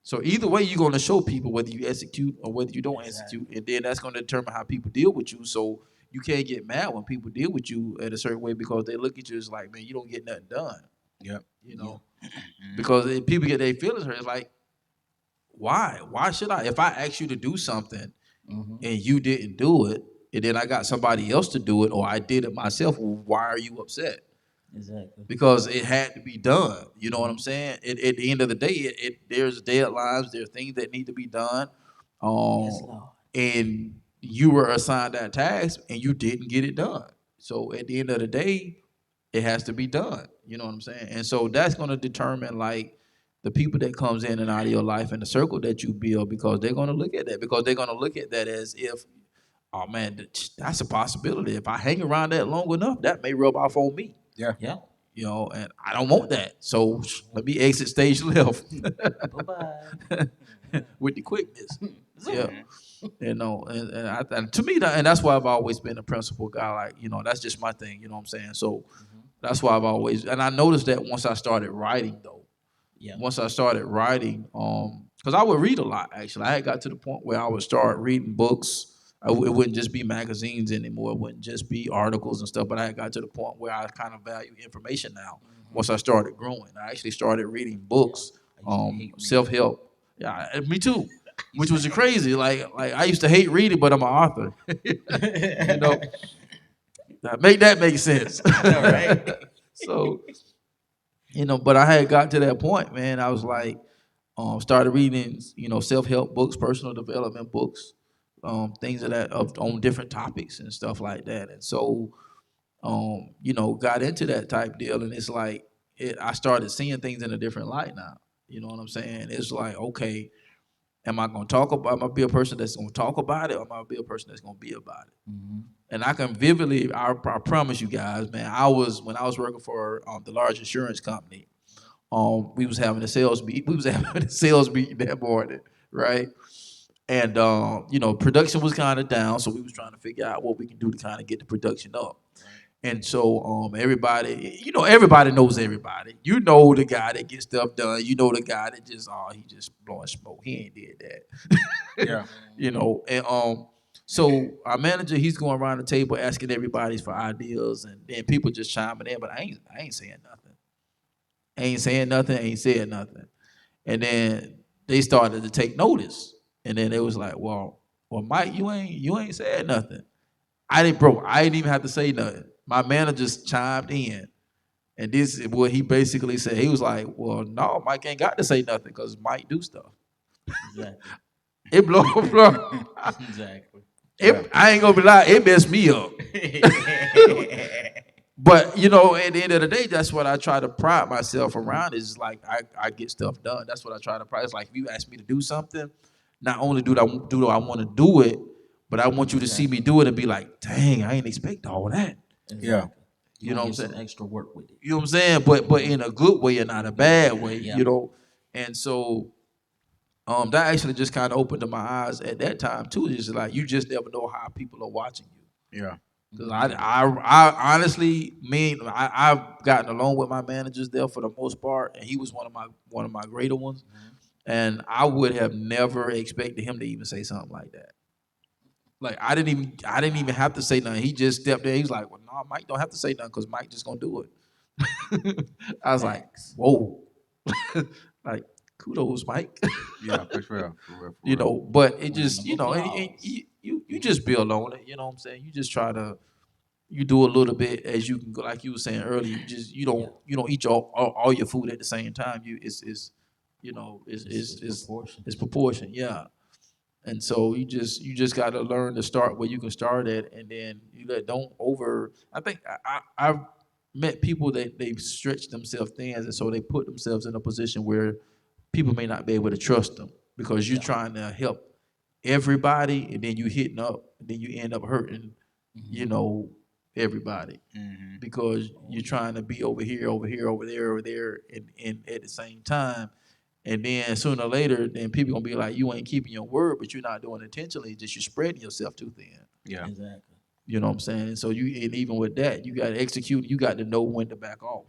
So either way, you're going to show people whether you execute or whether you don't execute, and then that's going to determine how people deal with you. So you can't get mad when people deal with you in a certain way because they look at you as like, man, you don't get nothing done. Yep. You know, because if people get their feelings hurt, it's like, why? Why should I? If I ask you to do something and you didn't do it, and then I got somebody else to do it, or I did it myself, well, why are you upset? Exactly. Because it had to be done. You know what I'm saying? At the end of the day, there's deadlines, there's things that need to be done. Yes, Lord. And you were assigned that task and you didn't get it done. So at the end of the day, it has to be done. You know what I'm saying? And so that's going to determine like the people that comes in and out of your life and the circle that you build, because they're going to look at that, because they're going to look at that as if, oh man, that's a possibility. If I hang around that long enough, that may rub off on me. Yeah. Yeah. You know, and I don't want that. So let me exit stage left Bye-bye. with the quickness. Yeah. You know, and to me, and that's why I've always been a principled guy. Like, you know, that's just my thing. You know what I'm saying? So that's why I've always, and I noticed that once I started writing, though. Yeah. Once I started writing, because I would read a lot. Actually, I had got to the point where I would start reading books. It wouldn't just be magazines anymore. It wouldn't just be articles and stuff. But I had got to the point where I kind of value information now. Once I started growing, I actually started reading books, self-help. Yeah, me too. Which was crazy. Like I used to hate reading, but I'm an author. You know, make that make sense. All right. So, you know, but I had got to that point, man. I was like, started reading, you know, self-help books, personal development books, things on different topics and stuff like that. And so, you know, got into that type deal, and it's like I started seeing things in a different light now. You know what I'm saying? It's like, okay, am I gonna talk about? Am I be a person that's gonna talk about it, or am I be a person that's gonna be about it? And I can vividly, I promise you guys, man. When I was working for the large insurance company. We was having a sales meet. We was having a sales meeting that morning, right? And you know, production was kind of down, so we was trying to figure out what we can do to kind of get the production up. And so everybody, you know, everybody knows everybody. You know the guy that gets stuff done. You know the guy that he just blowing smoke. He ain't did that. Yeah. You know, and so our manager, he's going around the table asking everybody for ideas, and then people just chiming in, but I ain't saying nothing. Ain't saying nothing, ain't saying nothing. And then they started to take notice. And then they was like, well, Mike, you ain't said nothing. I didn't even have to say nothing. My manager just chimed in. And this is what he basically said. He was like, well, no, Mike ain't got to say nothing because Mike do stuff. Exactly. It blow. Exactly. I ain't gonna be lying, it messed me up. But you know, at the end of the day, that's what I try to pride myself around. Is like I get stuff done. That's what I try to pride. It's like if you ask me to do something, not only do I want to do it, but I want you to see me do it and be like, dang, I ain't expect all that. Exactly. Yeah. You know what I'm Some saying? extra work with it. You know what I'm saying? But in a good way and not a bad way. Yeah. You know, and so that actually just kind of opened up my eyes at that time too. Just like you just never know how people are watching you. Yeah. Because I honestly, I've gotten along with my managers there for the most part, and he was one of my greater ones, and I would have never expected him to even say something like that. Like I didn't even have to say nothing. He just stepped there. He was like, "Well, no, Mike don't have to say nothing because Mike just gonna do it." I was like, "Whoa!" Like kudos, Mike. Yeah, for real. You know, but it just, you know, and you just build on it. You know what I'm saying? You just try to. You do a little bit as you can go, like you were saying earlier. You don't eat all your food at the same time. It's you know, It's proportion. is proportion. Yeah. And so you just got to learn to start where you can start at, and then you let don't over. I think I've met people that they've stretched themselves thin, and so they put themselves in a position where people may not be able to trust them because you're Yeah. trying to help everybody, and then you hitting up, and then you end up hurting, you know, everybody because you're trying to be over here, over here, over there, and at the same time. And then sooner or later, then people gonna be like, you ain't keeping your word, but you're not doing it intentionally. Just you're spreading yourself too thin. Yeah. Exactly. You know what I'm saying? So and even with that, you got to execute. You got to know when to back off.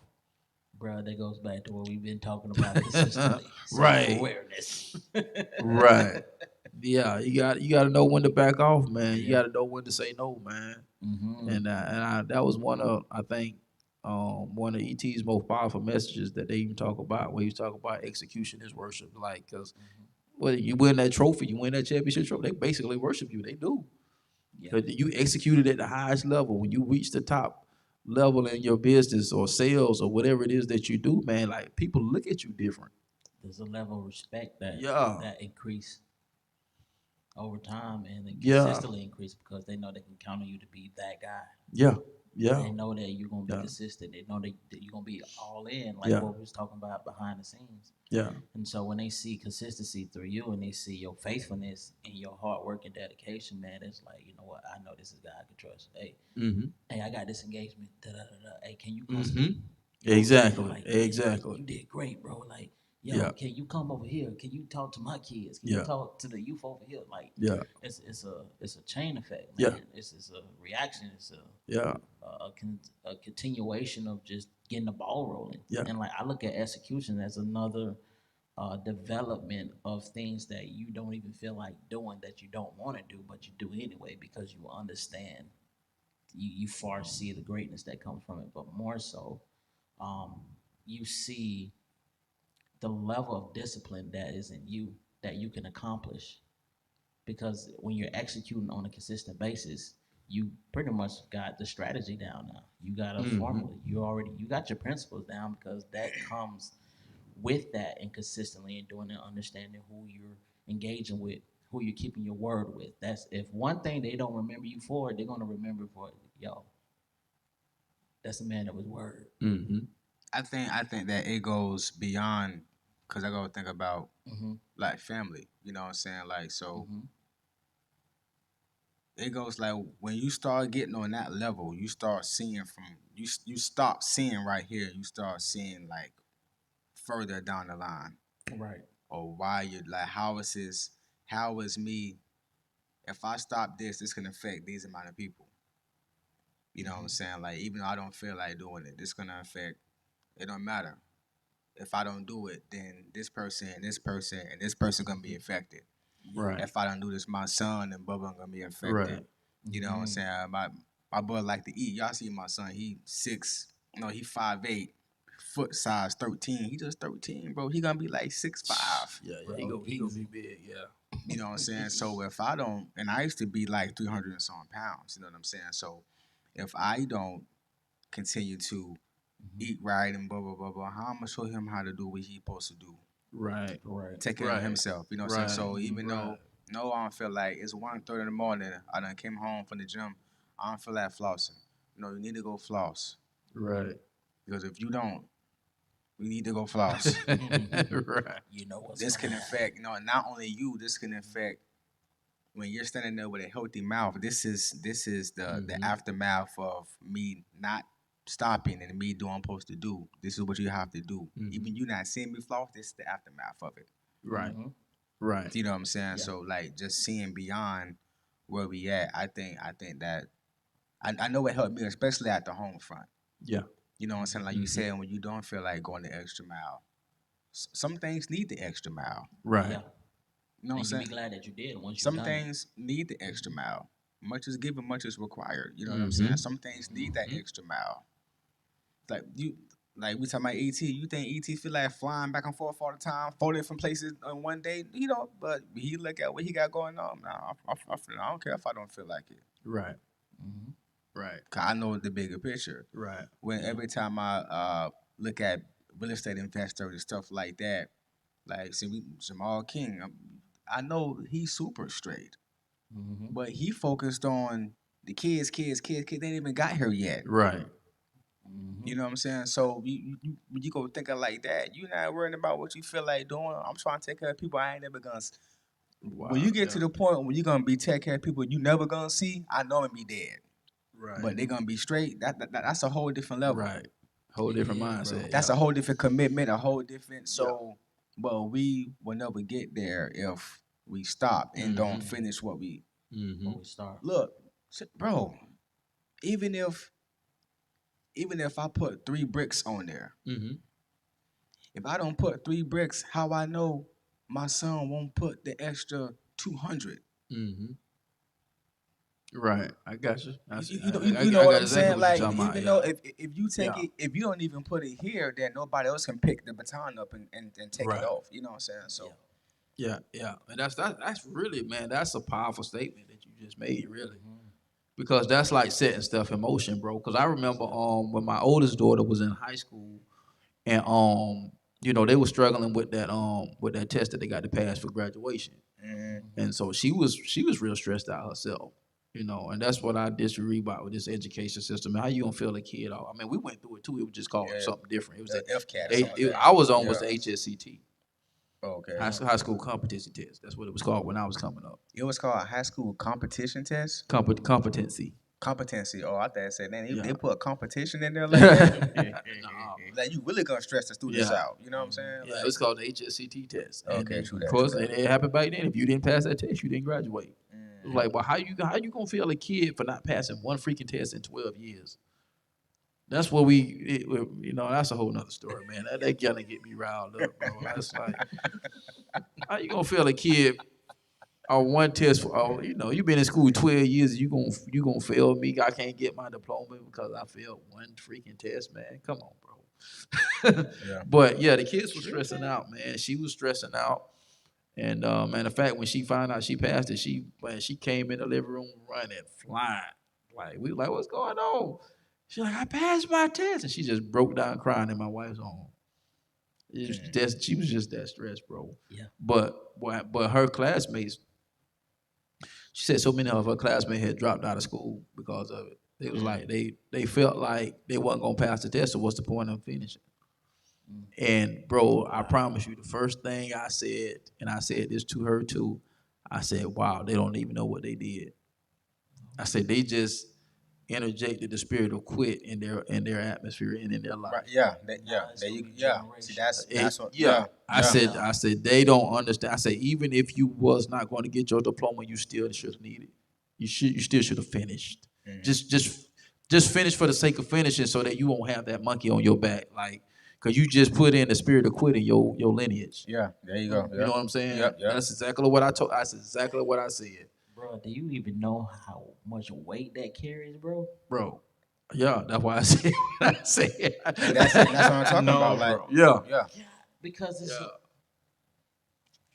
Bro, that goes back to what we've been talking about consistently. Right. Self-awareness. Right. Yeah, you got to know when to back off, man. You Yeah. got to know when to say no, man. And that was one of I think one of ET's most powerful messages that they even talk about. Where you talk about execution is worship, like because well, you win that trophy, you win that championship trophy. They basically worship you. They do. Yeah. 'Cause you executed at the highest level. When you reach the top level in your business or sales or whatever it is that you do, man, like people look at you different. There's a level of respect Yeah. that increase over time and then Yeah. consistently increase because they know they can count on you to be that guy. Yeah. Yeah. They know that you're gonna be Yeah. consistent. They know that you're gonna be all in, like Yeah. what we was talking about behind the scenes. Yeah. And so when they see consistency through you and they see your faithfulness and your hard work and dedication, man, it's like, you know what, I know this is a guy I can trust. Hey, Mm-hmm. hey, I got this engagement. Da, da, da, da. Hey, can you come? Mm-hmm. You know what I'm saying? Exactly. Like, man, Exactly. you did great, bro. Like, yo, Yeah. can you come over here? Can you talk to my kids? Can Yeah. you talk to the youth over here? Like, Yeah. it's a chain effect, Yeah. man. It's a reaction. It's Yeah. a continuation of just getting the ball rolling. Yeah. And like I look at execution as another development of things that you don't even feel like doing that you don't want to do, but you do anyway because you understand. You far see the greatness that comes from it, but more so, um, you see the level of discipline that is in you that you can accomplish because when you're executing on a consistent basis, you pretty much got the strategy down now. You got a formula. You got your principles down because that comes with that and consistently and doing and understanding who you're engaging with, who you're keeping your word with. That's if one thing they don't remember you for, they're gonna remember for yo. That's a man of his word. Mm-hmm. I think that it goes beyond because I go think about Mm-hmm. like family. You know what I'm saying? Like so, Mm-hmm. it goes like when you start getting on that level, you start seeing from you stop seeing right here. You start seeing like further down the line, Right. or why you like how is me if I stop this can affect these amount of people. You know what I'm saying? Like even though I don't feel like doing it, this gonna affect. It don't matter if I don't do it, then this person and this person and this person gonna be affected. Right. If I don't do this, my son and Bubba gonna be affected. Right. You know what I'm saying? My boy like to eat. Y'all see my son? He 6. No, he 5'8", foot size 13. He just 13, bro. He gonna be like 6'5". Yeah. Bro, He gonna be easy. big. Yeah. You know what I'm saying? So if I don't, and I used to be like 300 and some pounds. You know what I'm saying? So if I don't continue to eat right and blah blah blah blah, how I'm gonna show him how to do what he's supposed to do? Right. Right. Take care of Right. himself. You know what I'm Right. saying? So even though Right. no, I don't feel like it's 1:30 in the morning. I done came home from the gym. I don't feel like flossing. No, you need to go floss Right. because if you don't, we need to go floss. Right. You know what's This going can affect, not only you. This can affect when you're standing there with a healthy mouth. This is the aftermath of me not stopping and me doing what I'm supposed to do. This is what you have to do. Even you not seeing me floss, this is the aftermath of it. Right. Mhm. Right. You know what I'm saying? Yeah. So like just seeing beyond where we at, I think that I know it helped me, especially at the home front. Yeah. You know what I'm saying? Like you said, when you don't feel like going the extra mile, some things need the extra mile. Right. Yeah. You know what I'm And you saying? be glad that you did once you Some done things need the extra mile. Much is given, much is required. You know what I'm Mm-hmm. saying? Some things need that extra mile. Like we talking about ET. You think ET feel like flying back and forth all the time, 4 different places in one day? You know, but he look at what he got going on. Now, I don't care if I don't feel like it. Right. Mm-hmm. Right. 'Cause I know the bigger picture. Right. When every time I look at real estate investors and stuff like that, Like, see, Jamal King, I know he's super straight, but he focused on the kids. They ain't even got here yet. Right. You know what I'm saying? So when you go thinking like that, you're not worrying about what you feel like doing. I'm trying to take care of people I ain't never gonna. Wow, when you get to the point when you're gonna be take care of people you never gonna see, I know I'm gonna be dead. Right. But they're gonna be straight. That's a whole different level. Right. Whole different mindset. That's a whole different commitment, a whole different. So, but we will never get there if we stop and don't finish what we start. look, bro. Even if I put 3 bricks on there, if I don't put 3 bricks, how I know my son won't put the extra 200? Right, I got you. You know what I'm saying? Like, even though if you take it, if you don't even put it here, then nobody else can pick the baton up and take it off. You know what I'm saying? So yeah, and that's really, man, that's a powerful statement that you just made, really, because that's like setting stuff in motion, bro. Because I remember when my oldest daughter was in high school, and they were struggling with that test that they got to pass for graduation, and so she was real stressed out herself. And that's what I disagree about with this education system. How you gonna feel a kid off? I mean, we went through it too. It was just called something different. It was the FCAT. I was on was the HSCT. Okay. High school competency test. That's what it was called when I was coming up. It was called a high school competition test? Competency. Competency. Oh, I thought it said, man, they put competition in there like that? Like, you really gonna stress the students out. You know what I'm saying? Yeah, it was called the HSCT test. Okay, true that. Of course, it happened back then. If you didn't pass that test, you didn't graduate. It was like, well, how you gonna feel a kid for not passing one freaking test in 12 years? That's what that's a whole nother story, man. That gonna get me riled up, bro. That's like, how you gonna feel a kid on one test for, you've been in school 12 years, you gonna fail me? I can't get my diploma because I failed one freaking test, man. Come on, bro. But yeah, the kids were stressing out, man. She was stressing out. And matter of fact, when she found out she passed it, she came in the living room running, flying. Like, we were like, what's going on? She's like, I passed my test. And she just broke down crying in my wife's arms. She was just that stressed, bro. Yeah. But her classmates, she said so many of her classmates had dropped out of school because of it. It was like they felt like they wasn't gonna pass the test, so what's the point of finishing? And bro, I promise you, the first thing I said, and I said this to her too, I said, wow, they don't even know what they did. I said they just interjected the spirit of quit in their atmosphere and in their life. Right, See, that's what. I said they don't understand. I said, even if you was not going to get your diploma, you still should have needed. You still should have finished. Just finish for the sake of finishing, so that you won't have that monkey on your back, like. Cause you just put in the spirit of quitting your lineage. Yeah, there you go. You know what I'm saying? Yep. That's exactly what I told. That's exactly what I said. Bro, do you even know how much weight that carries, bro? Bro, yeah, that's why I said what I said. That's what I'm talking about. Like, yeah. Because it's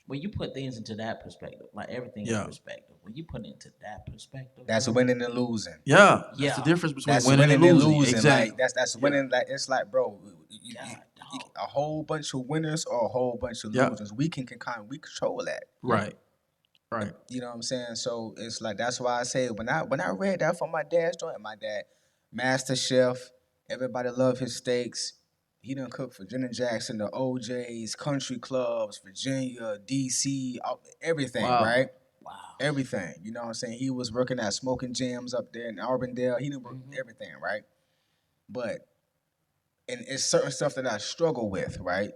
when you put things into that perspective, like everything in perspective. When you put it into that perspective, that's winning and losing. Yeah, that's the difference between winning and losing. Exactly. Like, that's winning. Like, it's like, bro, a whole bunch of winners or a whole bunch of losers. We can we control that. Right. You know what I'm saying? So it's like, that's why I say when I read that from my dad's joint, my dad, master chef, everybody love his steaks. He done cook for Jenna Jackson, the OJs, country clubs, Virginia, DC, everything, right? Wow. Everything. You know what I'm saying? He was working at Smoking Jams up there in Auburndale. He done worked everything, right? But, and it's certain stuff that I struggle with, right?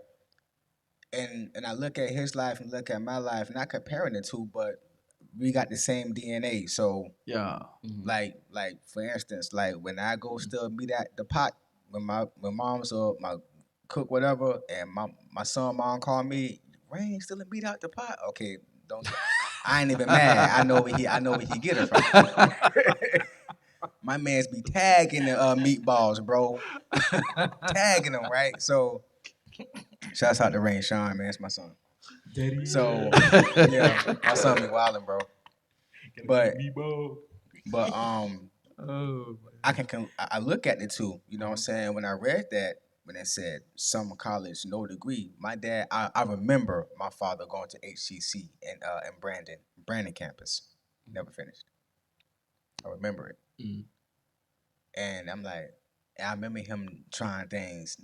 And I look at his life and look at my life, not comparing the two, but we got the same DNA. So like for instance, like when I go still meet at the pot, when mom's or my cook whatever, and my son mom call me, Rain still in beat out the pot. Okay, don't. I ain't even mad. I know where he get it from. My man's be tagging the meatballs, bro. Tagging them, right? So. Shouts out to Rain Sean, man. It's my son. Daddy. So yeah, my son be wildin', bro. But I look at the two. You know what I'm saying? When I read that and it said some college, no degree. My dad, I remember my father going to HCC in Brandon campus. Never finished. I remember it. Mm. And I'm like, and I remember him trying things.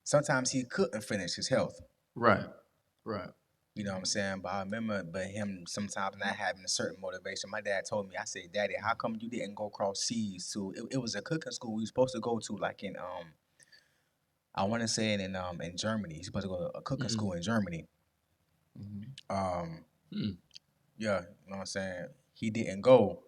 Sometimes he couldn't finish his health. Right. Right. You know what I'm saying? But I remember him sometimes not having a certain motivation. My dad told me, I said, Daddy, how come you didn't go cross seas to it was a cooking school we were supposed to go to like in I wanna say it in Germany. He's supposed to go to a cooking school in Germany. Um Mm. yeah, you know what I'm saying? He didn't go.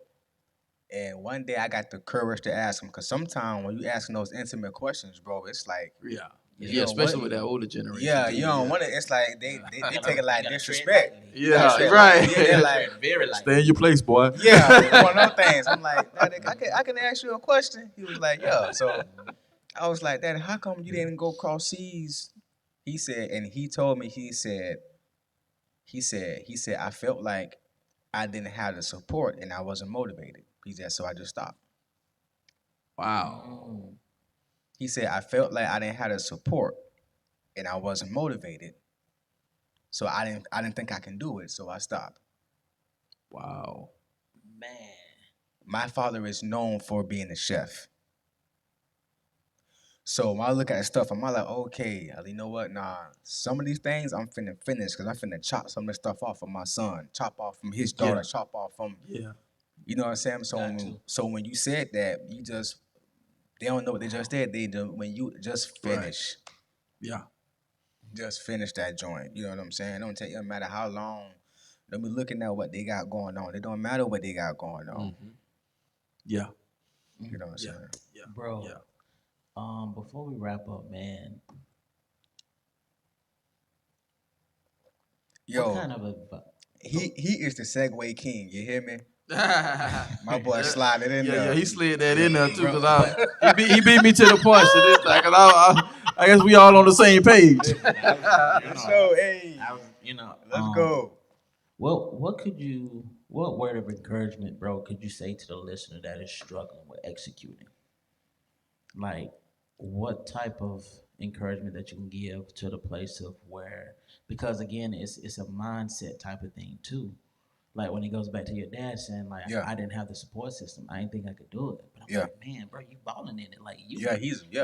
And one day I got the courage to ask him, because sometimes when you asking those intimate questions, bro, it's like Yeah. you Yeah, don't especially want with that older generation. yeah, too. you don't Yeah. want it. It's like they take it like You gotta tread disrespect. lightly. You gotta Yeah, tread right. lightly. Yeah, they're like, Very lightly. Stay in your place, boy. yeah, one of those things. I'm like, Daddy, I can ask you a question. He was like, yeah. So I was like, Daddy, how come you didn't go cross seas? He said, and he told me, he said, I felt like I didn't have the support and I wasn't motivated. He said, so I just stopped. Wow. He said, I felt like I didn't have the support and I wasn't motivated. So I didn't think I can do it, so I stopped. Wow. Man. My father is known for being a chef. So when I look at the stuff, I'm like, okay, you know what? Nah, some of these things I'm finna finish because I'm finna chop some of this stuff off of my son, chop off from his daughter, Yeah. chop off from, Yeah. you know what I'm saying? Got to. So when you said that, they don't know what they just did. They do, when you just Right. finish, Yeah. just finish that joint. You know what I'm saying? Don't take, it don't matter how long. Don't be looking at what they got going on. It don't matter what they got going on. Yeah. You know what I'm Yeah. saying? Yeah. Bro. Yeah. Before we wrap up, man, what Yo, kind of advice? he is the Segway king. You hear me? My boy Yeah. sliding it in Yeah, there. yeah, he slid that in there too, Bro, cause he beat me to the punch. So this, like, 'cause I guess we all on the same page. So hey, let's go. What word of encouragement, bro, could you say to the listener that is struggling with executing? Like, what type of encouragement that you can give to the place of where, because again, it's a mindset type of thing too. Like when it goes back to your dad saying like, Yeah. I didn't have the support system, I didn't think I could do it. But I'm Yeah. like, man, bro, you balling in it. Like Yeah,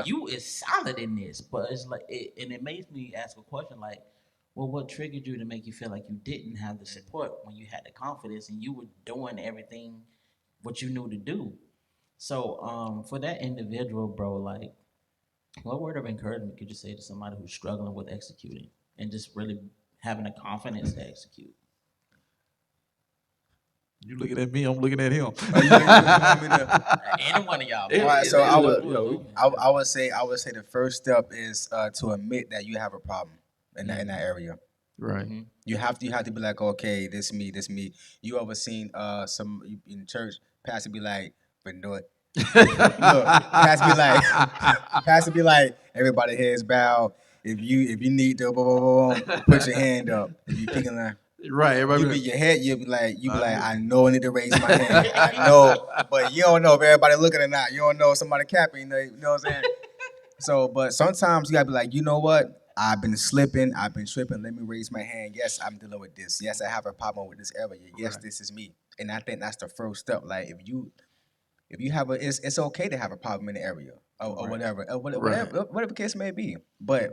you is solid in this. But it's like, and it makes me ask a question like, well, what triggered you to make you feel like you didn't have the support when you had the confidence and you were doing everything what you knew to do? So, for that individual, bro, like, what word of encouragement could you say to somebody who's struggling with executing and just really having the confidence to execute? You looking at me, I'm looking at him. you want me to? Any one of y'all. All All right, so I would- yeah, I would say the first step is to admit that you have a problem in that area. Right. You have to be like, okay, this me. You ever seen some in church pastor be like, but do it. Look, pastor be like, everybody heads bow. If you need to, put your hand up. If you picking like. Right. Everybody. You be your head. You be like, I know I need to raise my hand. I know, but you don't know if everybody looking or not. You don't know if somebody capping. You know what I'm saying? So, but sometimes you gotta be like, you know what? I've been slipping. I've been tripping. Let me raise my hand. Yes, I'm dealing with this. Yes, I have a problem with this area. Yes, Right. this is me. And I think that's the first step. Like, if you have it's okay to have a problem in the area or whatever, whatever case may be. But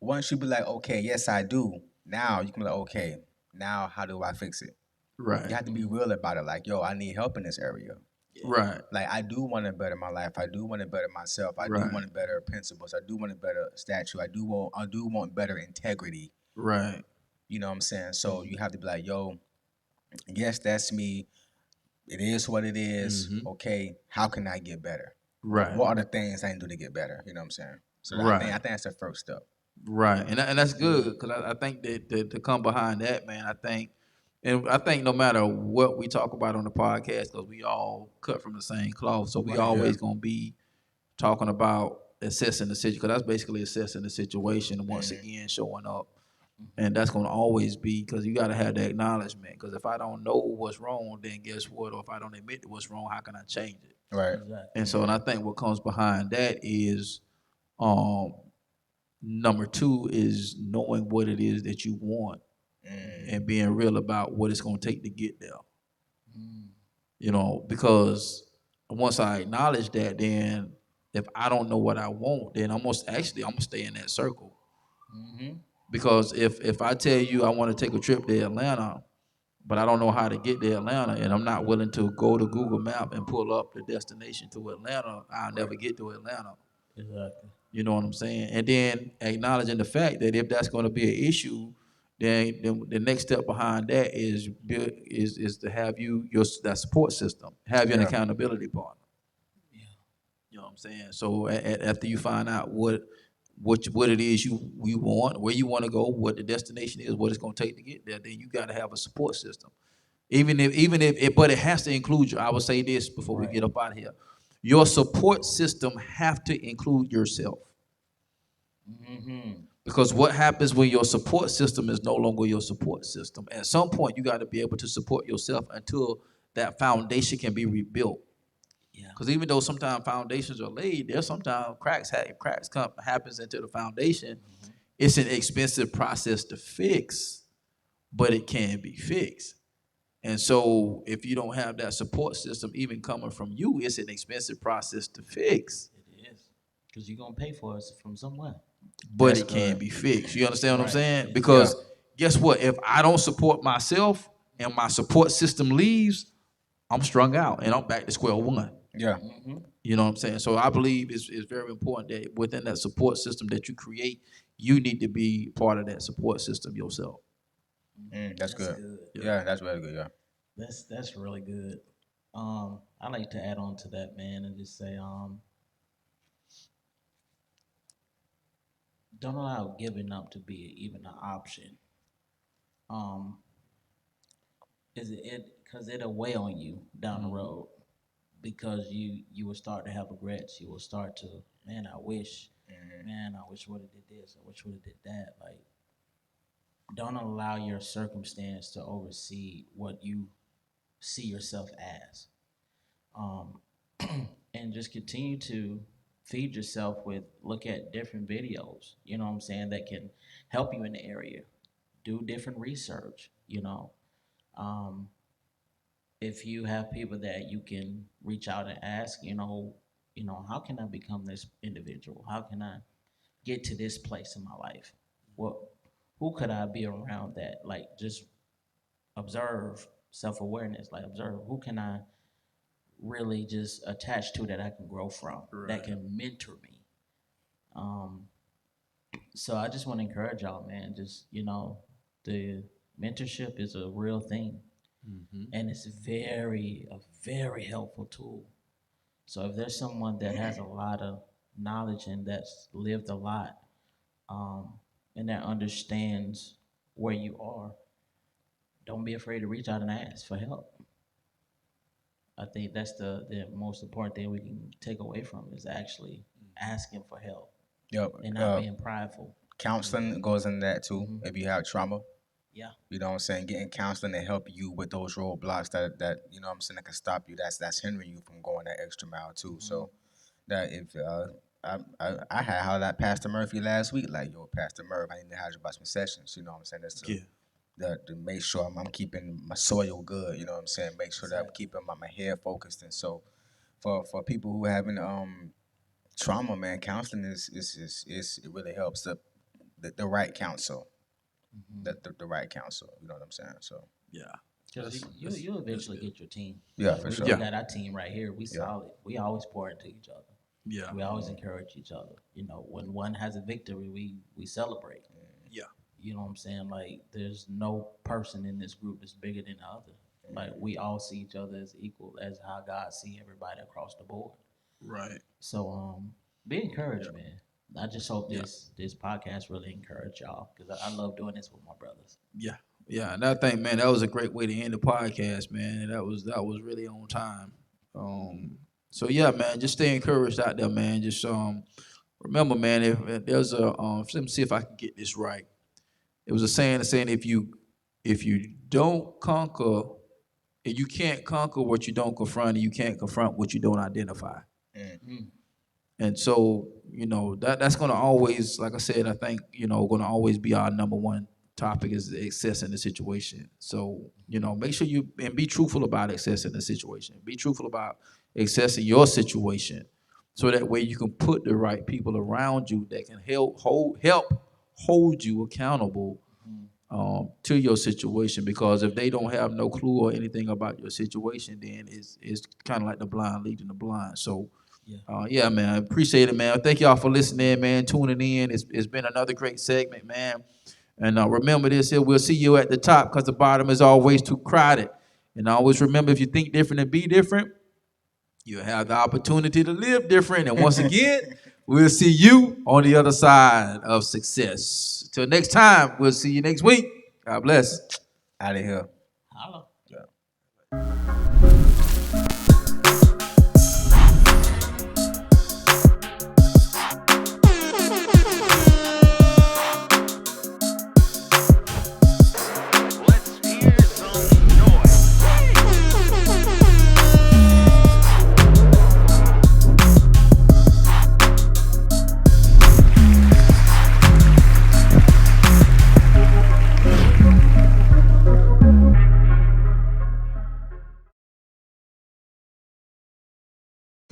once you be like, okay, yes, I do. Now you can be like, okay, now how do I fix it? Right. You have to be real about it. Like, yo, I need help in this area. Right. Like, I do want to better my life. I do want to better myself. I do Right. want to better principles. I do want to better statue. I do want better integrity. Right. You know what I'm saying? So you have to be like, yo, yes, that's me. It is what it is. Okay, how can I get better? Right. What are the things I can do to get better? You know what I'm saying? So Right. I think that's the first step. Right, and that's good because I think that to come behind that, man, I think no matter what we talk about on the podcast, because we all cut from the same cloth, so we always gonna be talking about assessing the situation, because that's basically assessing the situation and once again showing up, and that's gonna always be because you got to have that acknowledgement. Because if I don't know what's wrong, then guess what? Or if I don't admit that what's wrong, how can I change it? Right. Exactly. And so, and I think what comes behind that is Um, Number two is knowing what it is that you want and being real about what it's going to take to get there. Because once I acknowledge that, then if I don't know what I want, then I'm gonna stay in that circle. Because if I tell you I want to take a trip to Atlanta, but I don't know how to get to Atlanta, and I'm not willing to go to Google Map and pull up the destination to Atlanta, I'll never get to Atlanta. Exactly. You know what I'm saying? And then acknowledging the fact that if that's going to be an issue, then the next step behind that is to have that support system, have you an Yeah. accountability partner. You know what I'm saying? So after you find out what it is you want, where you want to go, what the destination is, what it's going to take to get there, then you got to have a support system. But it has to include you. I will say this before we get up out of here. Your support system have to include yourself. Because what happens when your support system is no longer your support system? At some point, you got to be able to support yourself until that foundation can be rebuilt. Yeah. Because even though sometimes foundations are laid, there's sometimes happens into the foundation. It's an expensive process to fix, but it can be fixed. And so if you don't have that support system even coming from you, it's an expensive process to fix. It is. Because you're going to pay for it from somewhere. But That's it can good. be fixed. You understand what I'm Right. saying? Yeah. Because Yeah. guess what? If I don't support myself and my support system leaves, I'm strung out and I'm back to square one. Yeah. You know what I'm saying? So I believe it's very important that within that support system that you create, you need to be part of that support system yourself. That's good. Yeah. Yeah, that's really good. Yeah. That's really good. I like to add on to that, man, and just say, don't allow giving up to be even an option. Um, is it because it'll weigh on you down the road because you will start to have regrets. You will start to, man, I wish would have did this. I wish would have did that. Like, don't allow your circumstance to oversee what you see yourself as. Um, and just continue to feed yourself with look at different videos, you know what I'm saying, that can help you in the area. Do different research, Um, if you have people that you can reach out and ask, how can I become this individual? How can I get to this place in my life? What who could I be around that like just observe self-awareness, like observe who can I really just attach to that I can grow from, that can mentor me. Um, so I just want to encourage y'all, man. Just the mentorship is a real thing, and it's a very helpful tool. So if there's someone that has a lot of knowledge and that's lived a lot, um, and that understands where you are, don't be afraid to reach out and ask for help. I think that's the most important thing we can take away from is actually asking for help Yep. and not being prideful. Counseling goes in that too. If you have trauma, Yeah. you know what I'm saying, getting counseling to help you with those roadblocks that you know what I'm saying that can stop you. That's hindering you from going that extra mile too. So that if I had hollered at Pastor Murphy last week, like, yo, Pastor Murphy, I need to have you about some sessions. You know what I'm saying? That's to make sure I'm keeping my soil good. You know what I'm saying? Make sure that I'm keeping my head focused. And so for people who having trauma, man, counseling is it really helps the right counsel. The right counsel. You know what I'm saying? So Yeah. Because you eventually get your team. yeah, Like, for we sure. got our team right here. We solid. We always pour into each other. Yeah. We always encourage each other. When one has a victory, we celebrate. Yeah. You know what I'm saying? Like, there's no person in this group that's bigger than the other. Like, we all see each other as equal as how God see everybody across the board. Right. So be encouraged, man. I just hope this podcast really encourage y'all because I love doing this with my brothers. Yeah. Yeah. And I think, man, that was a great way to end the podcast, man. That was really on time. So yeah, man, just stay encouraged out there, man. Just remember, man, if there's a let me see if I can get this right. It was a saying if you don't conquer, if you can't conquer what you don't confront, and you can't confront what you don't identify. Mm. And so, that's gonna always, like I said, I think, gonna always be our number one topic is accessing the situation. So, make sure you and be truthful about accessing the situation. Be truthful about accessing your situation. So that way you can put the right people around you that can help hold you accountable to your situation. Because if they don't have no clue or anything about your situation, then it's kind of like the blind leading the blind. So yeah, man, I appreciate it, man. Thank y'all for listening, man, tuning in. It's been another great segment, man. And remember this here, we'll see you at the top because the bottom is always too crowded. And always remember, if you think different and be different, you have the opportunity to live different. And once again, we'll see you on the other side of success. Till next time, we'll see you next week. God bless. Out of here. Holla.